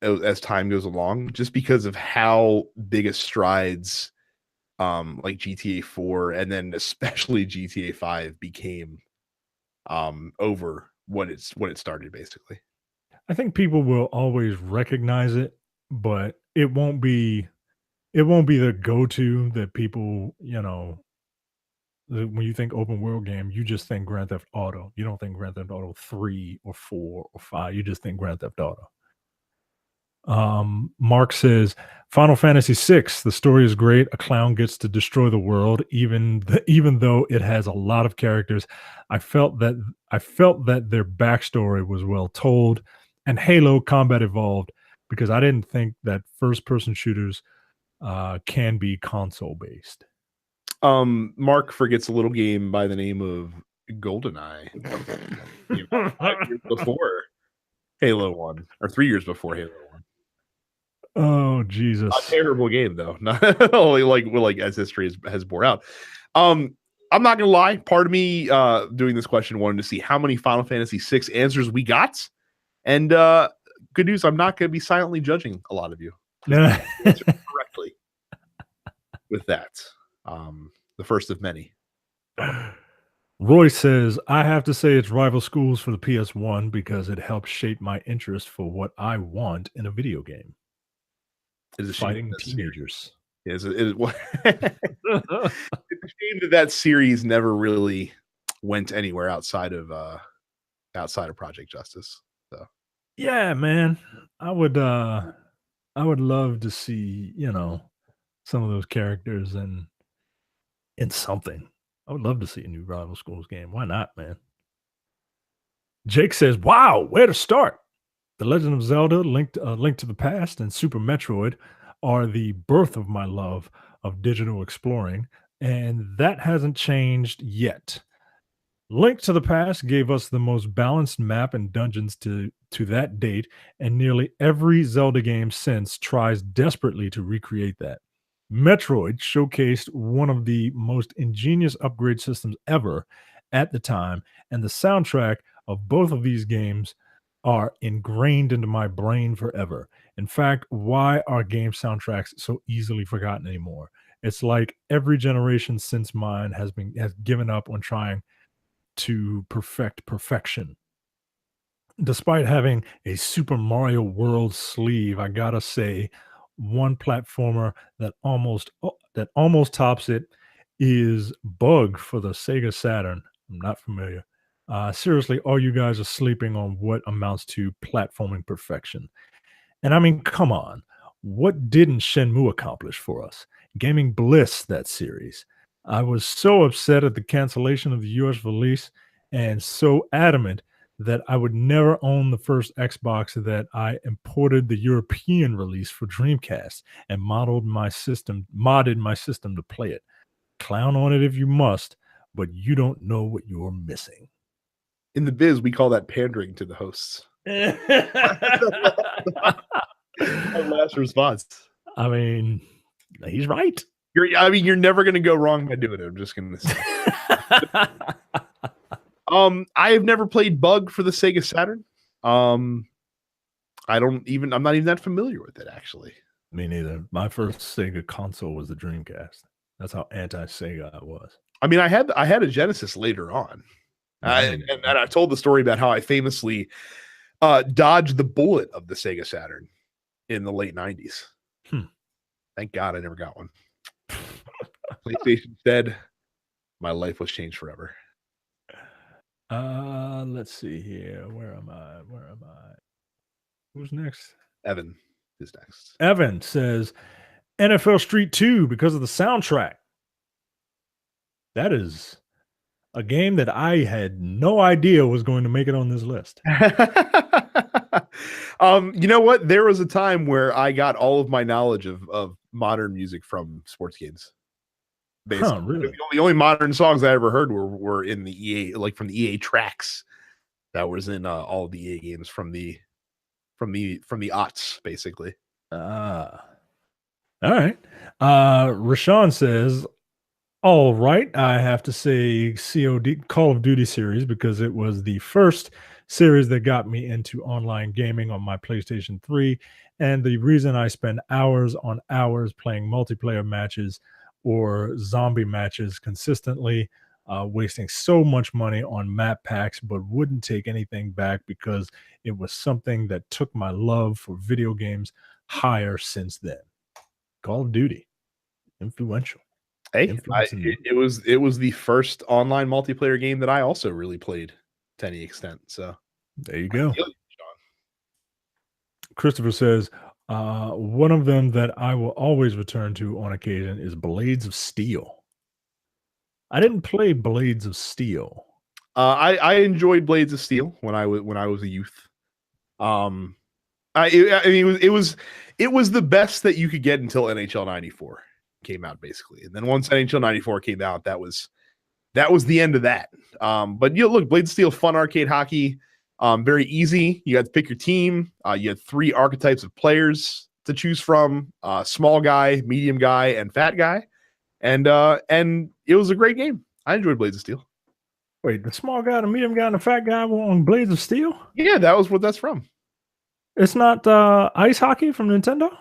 as time goes along, just because of how big a strides like GTA 4 and then especially GTA 5 became over when it started, basically. I think people will always recognize it, but it won't be the go-to that people, when you think open world game, you just think Grand Theft Auto. You don't think Grand Theft Auto 3 or 4 or 5. You just think Grand Theft Auto. Mark says, Final Fantasy VI, the story is great. A clown gets to destroy the world, even though it has a lot of characters. I felt that their backstory was well told, and Halo Combat Evolved because I didn't think that first-person shooters can be console-based. Mark forgets a little game by the name of GoldenEye. 5 years before Halo 1, or 3 years before Halo 1. Oh, Jesus. A terrible game, though. Not only like as history has bore out. I'm not gonna lie. Part of me doing this question wanted to see how many Final Fantasy VI answers we got. And good news, I'm not gonna be silently judging a lot of you. Correctly with that. The first of many. Roy says, I have to say it's Rival Schools for the PS1 because it helped shape my interest for what I want in a video game. It is fighting teenagers. It's a shame that series never really went anywhere outside of Project Justice. So yeah, man, I would love to see some of those characters in something. I would love to see a new Rival Schools game. Why not, man? Jake says, wow, where to start? The Legend of Zelda, Link to the Past, and Super Metroid are the birth of my love of digital exploring, and that hasn't changed yet. Link to the Past gave us the most balanced map and dungeons to that date, and nearly every Zelda game since tries desperately to recreate that. Metroid showcased one of the most ingenious upgrade systems ever at the time, and the soundtrack of both of these games are ingrained into my brain forever. In fact, why are game soundtracks so easily forgotten anymore? It's like every generation since mine has given up on trying to perfect perfection. Despite having a Super Mario World sleeve, I gotta say, one platformer that almost tops it is Bug for the Sega Saturn. I'm not familiar. Seriously, all you guys are sleeping on what amounts to platforming perfection. And I mean, come on. What didn't Shenmue accomplish for us? Gaming Bliss, that series. I was so upset at the cancellation of the US release and so adamant that I would never own the first Xbox that I imported the European release for Dreamcast and modded my system to play it. Clown on it if you must, but you don't know what you're missing. In the biz, we call that pandering to the hosts. Our last response. I mean, he's right. You're never going to go wrong by doing it. I'm just going to say. I have never played Bug for the Sega Saturn. I'm not even that familiar with it, actually. Me neither. My first Sega console was the Dreamcast. That's how anti-Sega I was. I mean, I had a Genesis later on. And I've told the story about how I famously dodged the bullet of the Sega Saturn in the late 90s. Thank God I never got one. PlayStation said my life was changed forever. Let's see here. Where am I? Who's next? Evan is next. Evan says NFL Street 2 because of the soundtrack. That is a game that I had no idea was going to make it on this list. You know what? There was a time where I got all of my knowledge of modern music from sports games. Basically, Really? the only modern songs I ever heard were in the EA, like from the EA tracks that was in all of the EA games from the aughts, basically. All right. Rashawn says, all right, I have to say COD Call of Duty series because it was the first series that got me into online gaming on my PlayStation 3 and the reason I spend hours on hours playing multiplayer matches or zombie matches consistently, wasting so much money on map packs, but wouldn't take anything back because it was something that took my love for video games higher since then. Call of Duty, influential. Hey, it was the first online multiplayer game that I also really played to any extent. So there you go. Christopher says, one of them that I will always return to on occasion is Blades of Steel. I didn't play Blades of Steel. I enjoyed Blades of Steel when I was a youth. I mean, it was the best that you could get until NHL 94 came out, basically, and then once NHL 94 came out, that was the end of that. But look, Blades of Steel, fun arcade hockey, very easy. You had to pick your team. You had 3 archetypes of players to choose from: small guy, medium guy, and fat guy. And it was a great game. I enjoyed Blades of Steel. Wait, the small guy, the medium guy, and the fat guy were on Blades of Steel? Yeah, that was what that's from. It's not ice hockey from Nintendo?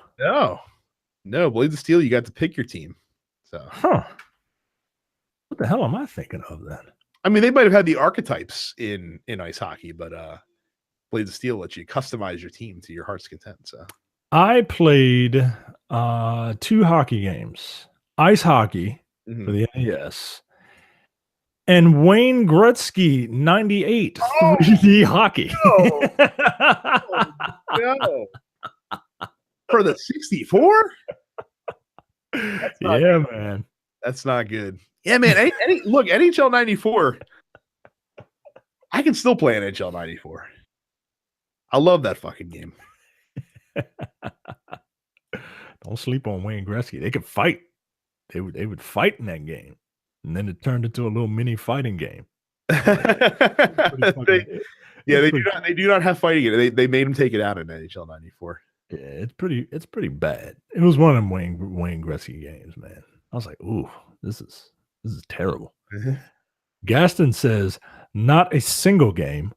No, Blades of Steel, you got to pick your team. So, what the hell am I thinking of then? I mean, they might have had the archetypes in ice hockey, but Blades of Steel lets you customize your team to your heart's content. So, I played 2 hockey games: ice hockey for the NES and Wayne Gretzky 98 3D hockey. No. For the 64? Yeah, man. That's not good. Yeah, man. Look, NHL 94. I can still play NHL 94. I love that fucking game. Don't sleep on Wayne Gretzky. They could fight. They would fight in that game. And then it turned into a little mini fighting game. They do not have fighting in it. They made him take it out in NHL 94. Yeah, it's pretty bad. It was one of them Wayne Gretzky games, man. I was like, ooh, this is terrible. Gaston says, not a single game,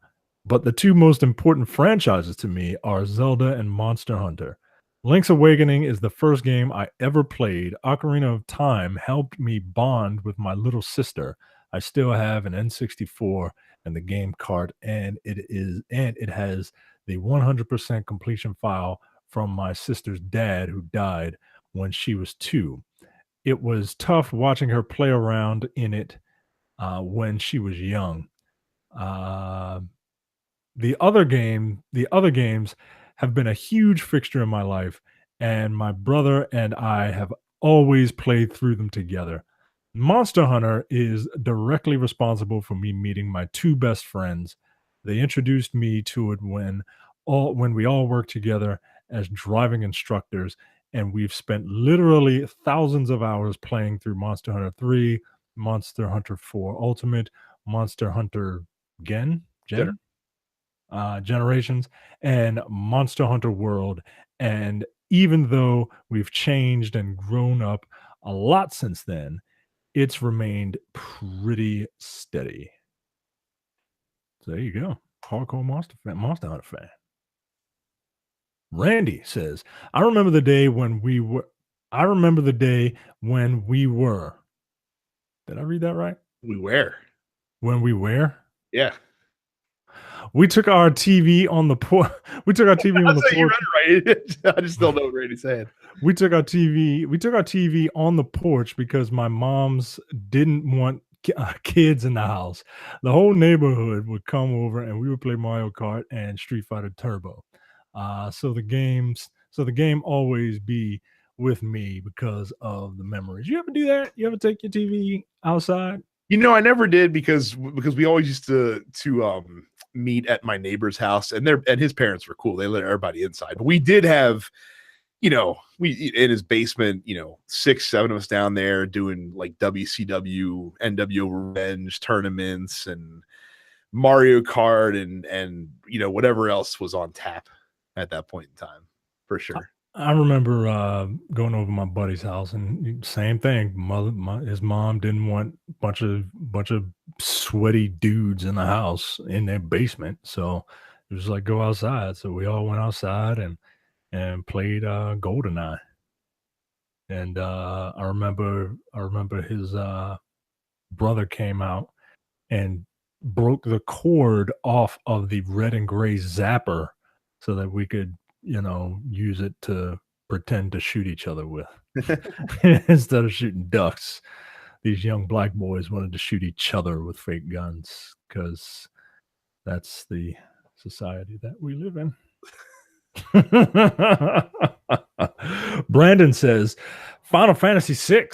but the 2 most important franchises to me are Zelda and Monster Hunter. Link's Awakening is the first game I ever played. Ocarina of Time helped me bond with my little sister. I still have an N64 and the game cart, and it has the 100% completion file from my sister's dad who died when she was 2. It was tough watching her play around in it when she was young. The other games have been a huge fixture in my life, and my brother and I have always played through them together. Monster Hunter is directly responsible for me meeting my 2 best friends. They introduced me to it when we all worked together as driving instructors, and we've spent literally thousands of hours playing through Monster Hunter 3, Monster Hunter 4 Ultimate, Monster Hunter Generations, and Monster Hunter World. And even though we've changed and grown up a lot since then, it's remained pretty steady. So there you go. Hardcore Monster Hunter fan. Randy says, I remember the day when we were. Did I read that right? When we were? Yeah. We took our TV on the porch. We took our TV on the porch. You read it right. I just don't know what Randy's saying. We took our TV on the porch because my mom's didn't want kids in the house. The whole neighborhood would come over and we would play Mario Kart and Street Fighter Turbo. So the game always be with me because of the memories. You ever do that? You ever take your TV outside? I never did because we always used to meet at my neighbor's house, and his parents were cool. They let everybody inside, but we did have, we in his basement, 6, 7 of us down there doing like WCW, NWO Revenge tournaments and Mario Kart and whatever else was on tap at that point in time, for sure. I remember going over my buddy's house, and same thing. His mom didn't want bunch of sweaty dudes in the house in their basement, so it was like go outside. So we all went outside and played GoldenEye. And I remember his brother came out and broke the cord off of the red and gray zapper so that we could use it to pretend to shoot each other with instead of shooting ducks. These young black boys wanted to shoot each other with fake guns because that's the society that we live in. Brandon says Final Fantasy VI,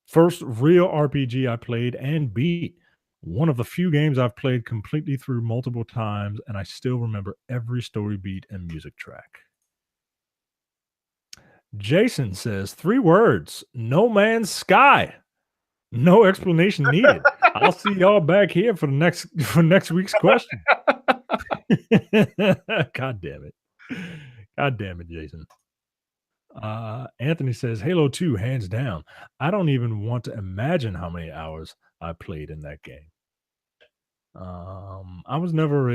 first real RPG I played and beat. One of the few games I've played completely through multiple times, and I still remember every story beat and music track. Jason says 3 words: No Man's Sky. No explanation needed. I'll see y'all back here for next week's question. God damn it. God damn it, Jason. Anthony says Halo 2, hands down. I don't even want to imagine how many hours I played in that game. I was never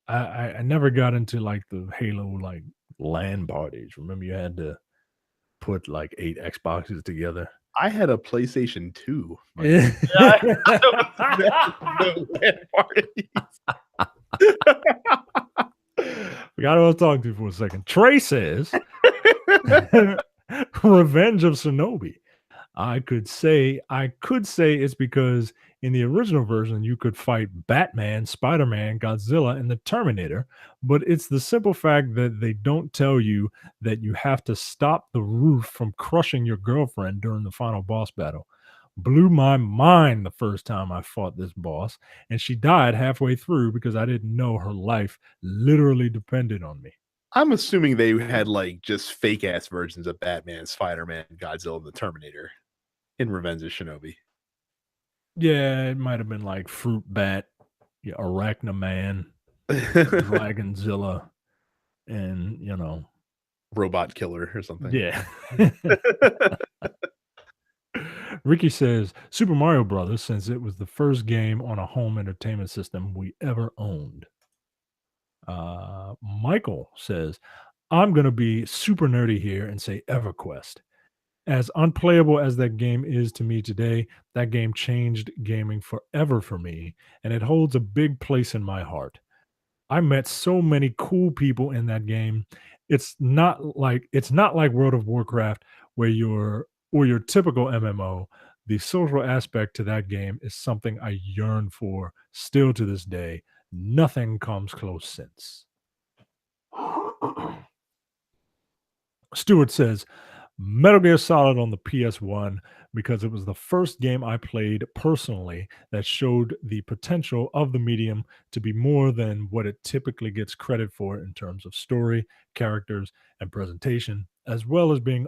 I never got into like the Halo like LAN parties. Remember you had to put like 8 Xboxes together. I had a PlayStation 2. Forgot who I was talking to for a second. Trey says Revenge of Shinobi. I could say it's because in the original version you could fight Batman, Spider-Man, Godzilla, and the Terminator, but it's the simple fact that they don't tell you that you have to stop the roof from crushing your girlfriend during the final boss battle. Blew my mind the first time I fought this boss, and she died halfway through because I didn't know her life literally depended on me. I'm assuming they had like just fake ass versions of Batman, Spider-Man, Godzilla, and the Terminator in Revenge of Shinobi. Yeah, it might have been like Fruit Bat, Arachnaman, Dragonzilla, and Robot Killer or something. Yeah. Ricky says Super Mario Brothers, since it was the first game on a home entertainment system we ever owned. Michael says I'm gonna be super nerdy here and say EverQuest. As unplayable as that game is to me today, that game changed gaming forever for me, and it holds a big place in my heart. I met so many cool people in that game. It's not like World of Warcraft where your typical MMO. The social aspect to that game is something I yearn for still to this day. Nothing comes close since. Stewart says Metal Gear Solid on the PS1 because it was the first game I played personally that showed the potential of the medium to be more than what it typically gets credit for in terms of story, characters, and presentation, as well as being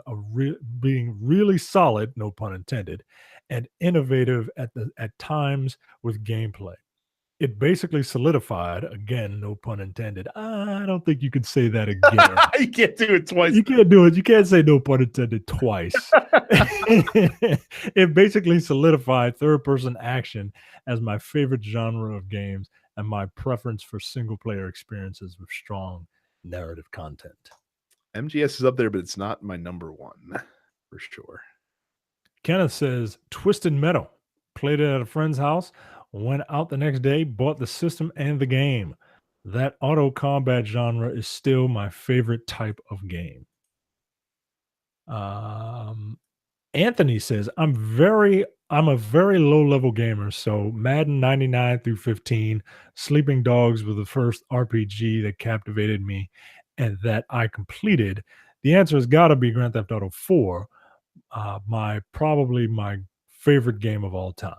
really solid, no pun intended, and innovative at times with gameplay. It basically solidified, again, no pun intended. I don't think you could say that again. You can't do it twice. You can't do it. You can't say no pun intended twice. It basically solidified third-person action as my favorite genre of games and my preference for single-player experiences with strong narrative content. MGS is up there, but it's not my number one, for sure. Kenneth says, Twisted Metal. Played it at a friend's house. Went out the next day, bought the system and the game. That auto combat genre is still my favorite type of game. Anthony says, I'm a very low level gamer, so Madden 99 through 15, Sleeping Dogs was the first RPG that captivated me and that I completed. The answer has got to be Grand Theft Auto 4, probably my favorite game of all time.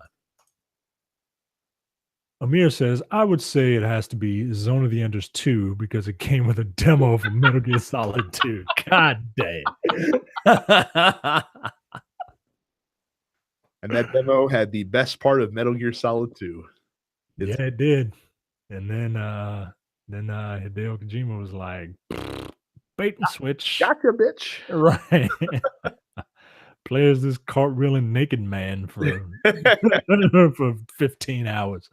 Amir says, I would say it has to be Zone of the Enders 2 because it came with a demo for Metal Gear Solid 2. God damn. And that demo had the best part of Metal Gear Solid 2. Yeah, it did. And then Hideo Kojima was like, bait and switch. Gotcha, bitch. Right. Play as this cartwheeling naked man for 15 hours.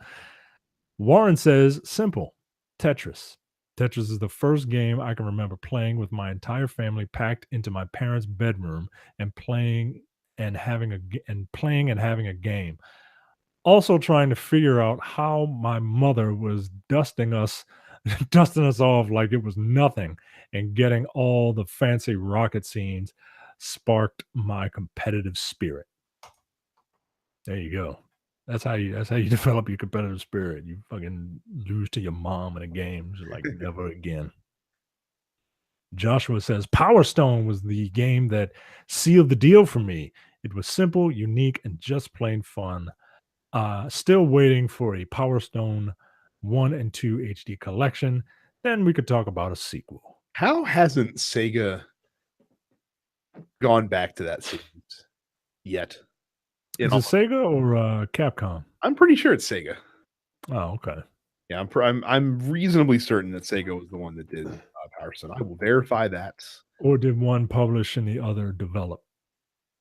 Warren says, simple. Tetris. Tetris is the first game I can remember playing with my entire family packed into my parents' bedroom and playing and having a game. Also trying to figure out how my mother was dusting us off like it was nothing, and getting all the fancy rocket scenes sparked my competitive spirit. There you go. That's how you develop your competitive spirit. You fucking lose to your mom in a game. Just like never again. Joshua says Power Stone was the game that sealed the deal for me. It was simple, unique, and just plain fun. Still waiting for a Power Stone 1 and 2 HD collection. Then we could talk about a sequel. How hasn't Sega gone back to that series yet? Is it Sega or Capcom? I'm pretty sure it's Sega. Oh, okay. Yeah, I'm reasonably certain that Sega was the one that did Power Stone. I will verify that. Or did one publish and the other develop?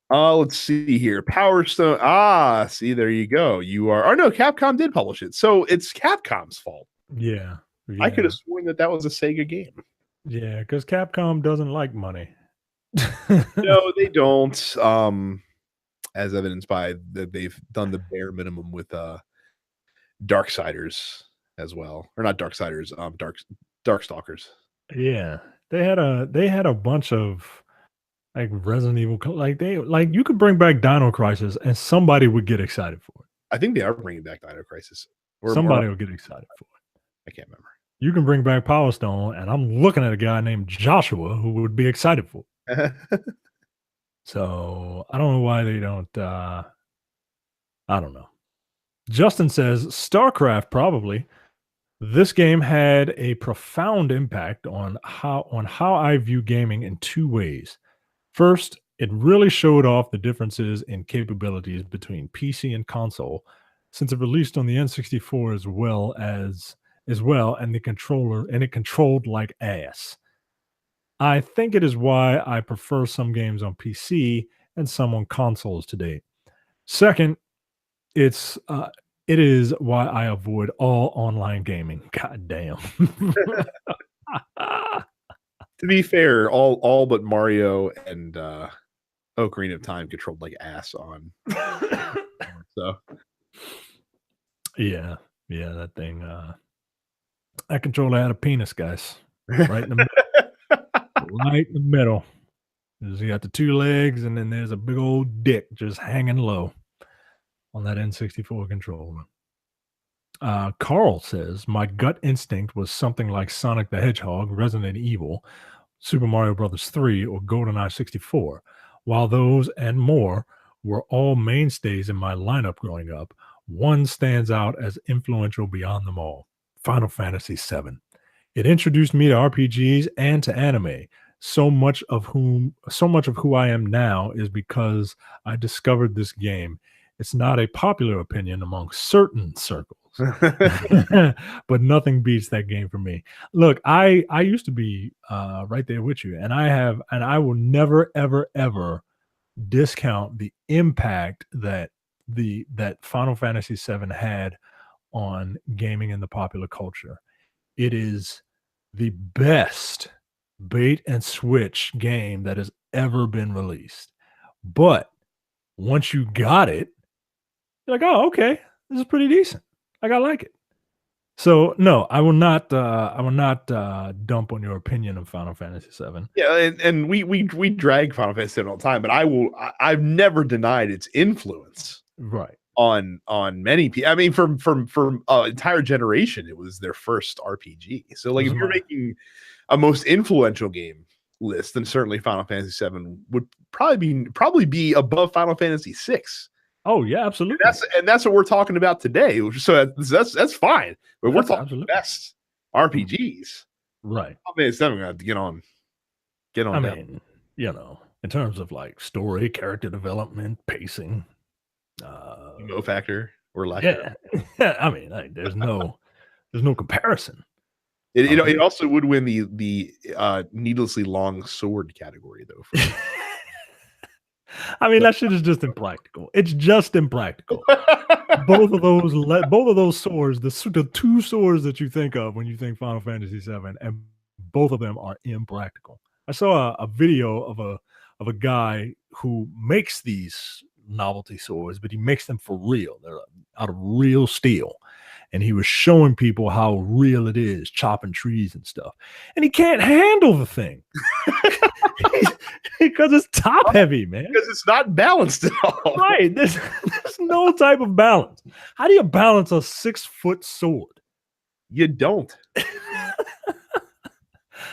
Let's see here. Power Stone. See, there you go. You are. Oh no, Capcom did publish it, so it's Capcom's fault. Yeah. I could have sworn that was a Sega game. Yeah, because Capcom doesn't like money. No, they don't. As evidenced by that they've done the bare minimum with Darksiders as well, or not Darksiders, Darkstalkers. Yeah, they had a bunch of like Resident Evil, like you could bring back Dino Crisis and somebody would get excited for it. I think they are bringing back Dino Crisis. Somebody will get excited for it. I can't remember. You can bring back Power Stone, and I'm looking at a guy named Joshua who would be excited for it. So I don't know why they don't. I don't know. Justin says StarCraft probably. This game had a profound impact on how I view gaming in two ways. First, it really showed off the differences in capabilities between PC and console, since it released on the N64 as well, and it controlled like ass. I think it is why I prefer some games on PC and some on consoles today. Second, it is why I avoid all online gaming. God damn. To be fair, all but Mario and Ocarina of Time controlled like ass on. So yeah, that thing. That controller had a penis, guys. Right in the middle. Right in the middle. You got the two legs, and then there's a big old dick just hanging low on that N64 controller. Carl says, my gut instinct was something like Sonic the Hedgehog, Resident Evil, Super Mario Bros. 3, or GoldenEye 64. While those and more were all mainstays in my lineup growing up, one stands out as influential beyond them all: Final Fantasy VII. It introduced me to RPGs and to anime. So much of who I am now is because I discovered this game. It's not a popular opinion among certain circles, but nothing beats that game for me. Look, I used to be right there with you, and I will never, ever, ever discount the impact that Final Fantasy VII had on gaming in the popular culture. It is the best bait and switch game that has ever been released. But once you got it, you're like, oh, okay, this is pretty decent. Like, I like it. So no, I will not dump on your opinion of Final Fantasy VII. Yeah, and we drag Final Fantasy VII all the time, but I've never denied its influence. Right. On many people. I mean, from entire generation, it was their first RPG. So like, if you're making a most influential game list, then certainly Final Fantasy VII would probably be above Final Fantasy VI Oh yeah, absolutely. That's what we're talking about today. So that's fine. But we're talking absolutely. best RPGs. Right. I mean, it's never gonna get on. I down. mean, in terms of like story, character development, pacing, factor or lack yeah. I mean, like, there's no comparison. It also would win the needlessly long sword category though. I mean, that shit is just impractical. It's just impractical. both of those swords, the two swords that you think of when you think Final Fantasy VII, and both of them are impractical. I saw a video of a guy who makes these novelty swords, but he makes them for real. They're out of real steel. And he was showing people how real it is, chopping trees and stuff. And he can't handle the thing because it's top heavy, man. Because it's not balanced at all. Right. There's no type of balance. How do you balance a 6-foot sword? You don't.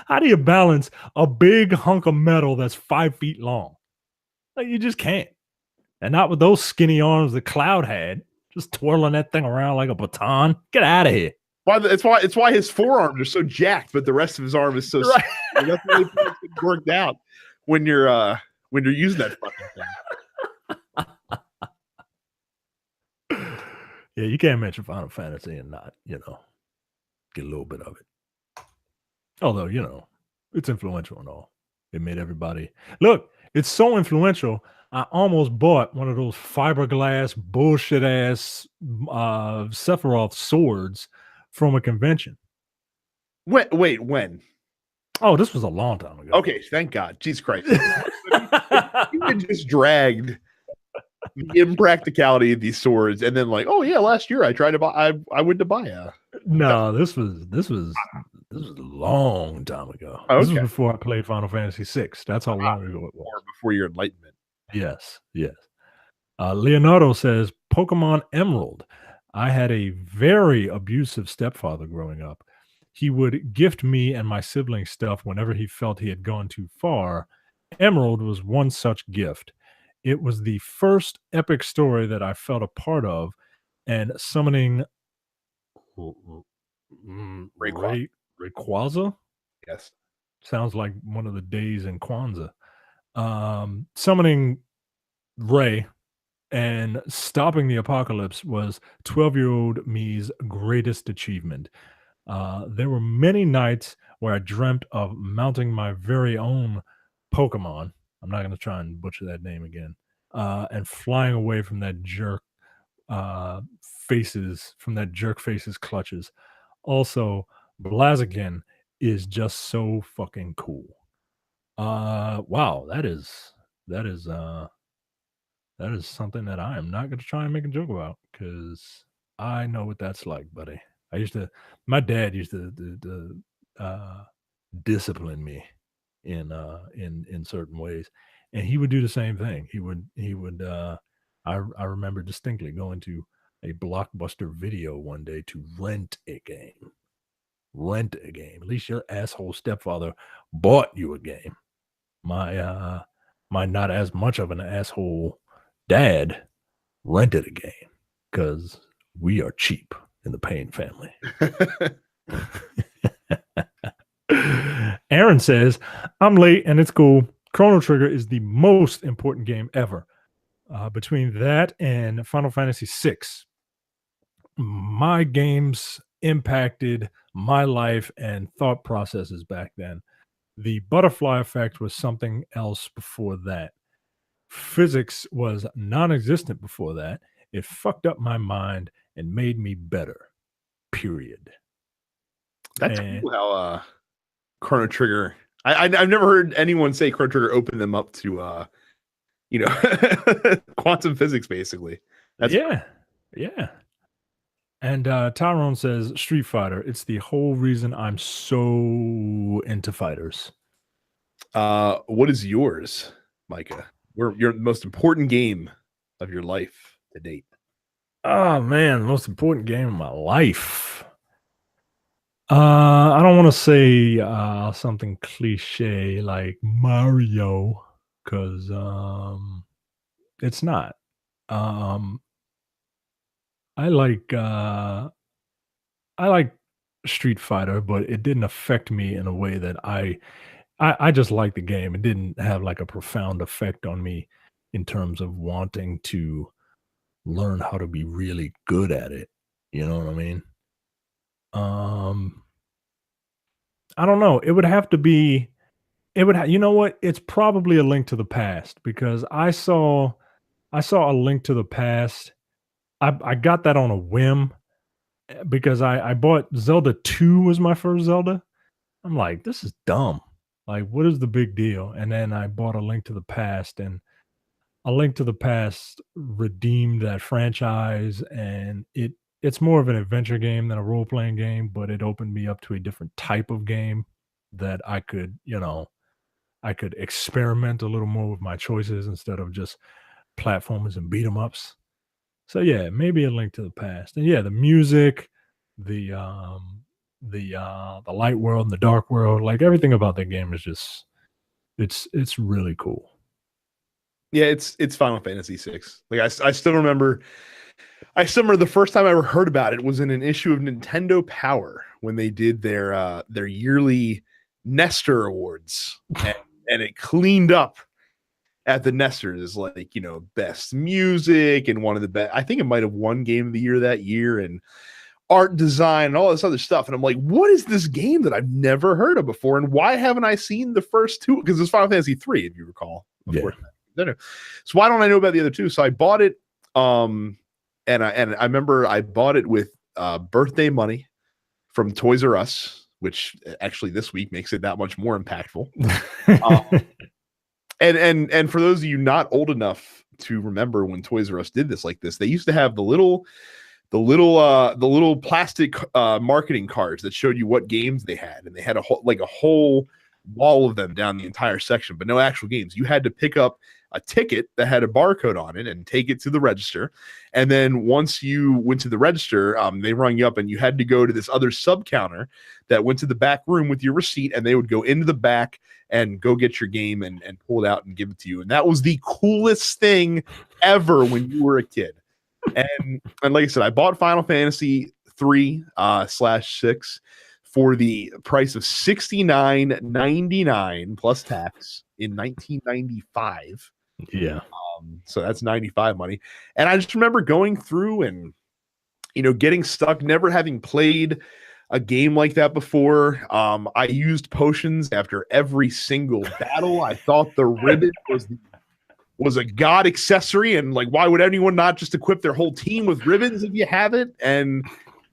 How do you balance a big hunk of metal that's 5 feet long? Like, you just can't. And not with those skinny arms that Cloud had, just twirling that thing around like a baton. Get out of here. It's why his forearms are so jacked, but the rest of his arm is so right. That's really worked out when you're using that fucking thing. Yeah, you can't mention Final Fantasy and not, get a little bit of it. Although, it's influential and all. It made everybody look. It's so influential. I almost bought one of those fiberglass bullshit ass Sephiroth swords from a convention. Wait, when? Oh, this was a long time ago. Okay, thank God. Jesus Christ. You had just dragged the impracticality of these swords and then like, oh yeah, last year I tried to buy I went to buy a No, this was a long time ago. Okay. This was before I played Final Fantasy VI. That's how long ago it was. Or before your enlightenment. Yes. Leonardo says, Pokemon Emerald. I had a very abusive stepfather growing up. He would gift me and my siblings stuff whenever he felt he had gone too far. Emerald was one such gift. It was the first epic story that I felt a part of, and summoning Rayquaza? Yes. Sounds like one of the days in Kwanzaa. Summoning Ray and stopping the apocalypse was 12-year-old me's greatest achievement. There were many nights where I dreamt of mounting my very own Pokemon. I'm not going to try and butcher that name again. And flying away from that jerk faces clutches. Also, Blaziken is just so fucking cool. Wow, that is something that I am not going to try and make a joke about, because I know what that's like, buddy. My dad used to discipline me in certain ways, and he would do the same thing. He would I remember distinctly going to a Blockbuster Video one day to rent a game. At least your asshole stepfather bought you a game. My not as much of an asshole dad rented a game, because we are cheap in the Payne family. Aaron says, I'm late and it's cool. Chrono Trigger is the most important game ever. Between that and Final Fantasy VI, my games impacted my life and thought processes back then. The butterfly effect was something else before that. Physics was non-existent before that. It fucked up my mind and made me better. Period. That's cool how Chrono Trigger. I've never heard anyone say Chrono Trigger opened them up to quantum physics, basically. Yeah. And Tyrone says, Street Fighter. It's the whole reason I'm so into fighters. What is yours, Micah? Your most important game of your life to date? Oh man, the most important game of my life. I don't want to say something cliche like Mario, because it's not. Um, I like I like Street Fighter, but it didn't affect me in a way that I just like the game. It didn't have like a profound effect on me in terms of wanting to learn how to be really good at it. You know what I mean? Um, I don't know. It would have to be. You know what? It's probably A Link to the Past because I saw A Link to the Past. I got that on a whim because I bought Zelda 2 was my first Zelda. I'm like, this is dumb. Like, what is the big deal? And then I bought A Link to the Past, and A Link to the Past redeemed that franchise, and it's more of an adventure game than a role playing game, but it opened me up to a different type of game that I could experiment a little more with my choices instead of just platformers and beat 'em ups. So yeah, maybe A Link to the Past. And yeah, the music, the the light world and the dark world, like everything about that game is just it's really cool. Yeah, it's Final Fantasy VI. Like I still remember. I still remember the first time I ever heard about it was in an issue of Nintendo Power when they did their yearly Nestor Awards, and it cleaned up at the Nesters as like, best music and one of the best. I think it might have won Game of the Year that year and art design and all this other stuff. And I'm like, what is this game that I've never heard of before? And why haven't I seen the first two? Because it's Final Fantasy 3, if you recall. Yeah. So why don't I know about the other two? So I bought it. And I remember I bought it with birthday money from Toys R Us, which actually this week makes it that much more impactful. And for those of you not old enough to remember when Toys R Us did this like this, they used to have the little plastic marketing cards that showed you what games they had, and they had a whole wall of them down the entire section, but no actual games. You had to pick up a ticket that had a barcode on it and take it to the register. And then once you went to the register, they rung you up and you had to go to this other sub counter that went to the back room with your receipt, and they would go into the back and go get your game and pull it out and give it to you. And that was the coolest thing ever when you were a kid. And like I said, I bought Final Fantasy 3/6 for the price of $69.99 plus tax in 1995. Yeah. So that's 95 money. And I just remember going through and, getting stuck, never having played a game like that before. I used potions after every single battle. I thought the ribbon was a god accessory. And like, why would anyone not just equip their whole team with ribbons if you have it? And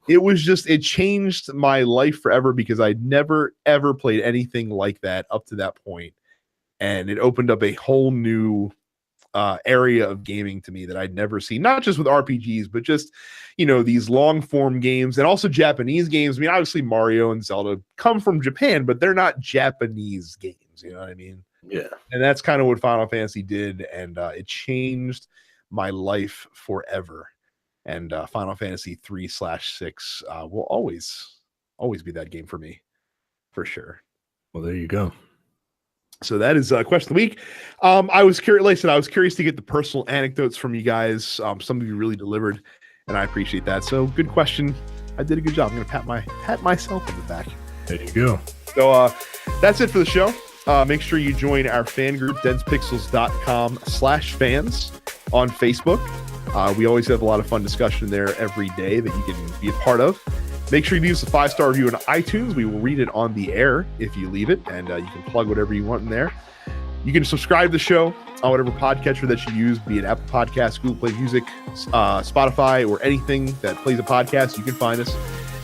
it changed my life forever because I'd never, ever played anything like that up to that point. And it opened up a whole new area of gaming to me that I'd never seen, not just with RPGs, but just, these long form games and also Japanese games. I mean, obviously Mario and Zelda come from Japan, but they're not Japanese games. You know what I mean? Yeah. And that's kind of what Final Fantasy did. And it changed my life forever. And Final Fantasy 3/6 will always be that game for me, for sure. Well, there you go. So that is question of the week. I was curious. Like I said, I was curious to get the personal anecdotes from you guys. Some of you really delivered, and I appreciate that. So good question. I did a good job. I'm going to pat myself on the back. There you go. So that's it for the show. Make sure you join our fan group, densepixels.com/fans on Facebook. We always have a lot of fun discussion there every day that you can be a part of. Make sure you leave us a 5-star review on iTunes. We will read it on the air if you leave it, and you can plug whatever you want in there. You can subscribe to the show on whatever podcatcher that you use, be it Apple Podcasts, Google Play Music, Spotify, or anything that plays a podcast. You can find us.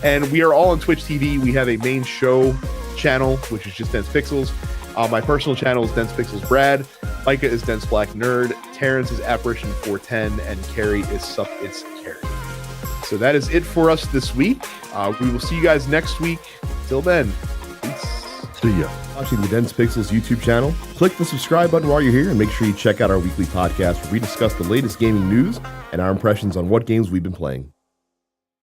And we are all on Twitch TV. We have a main show channel, which is just Dense Pixels. My personal channel is Dense Pixels Brad. Micah is Dense Black Nerd. Terrence is Apparition 410, and Carrie is Sup It's Carrie. So that is it for us this week. We will see you guys next week. Till then, peace. See ya. Watching the Dense Pixels YouTube channel, click the subscribe button while you're here, and make sure you check out our weekly podcast where we discuss the latest gaming news and our impressions on what games we've been playing.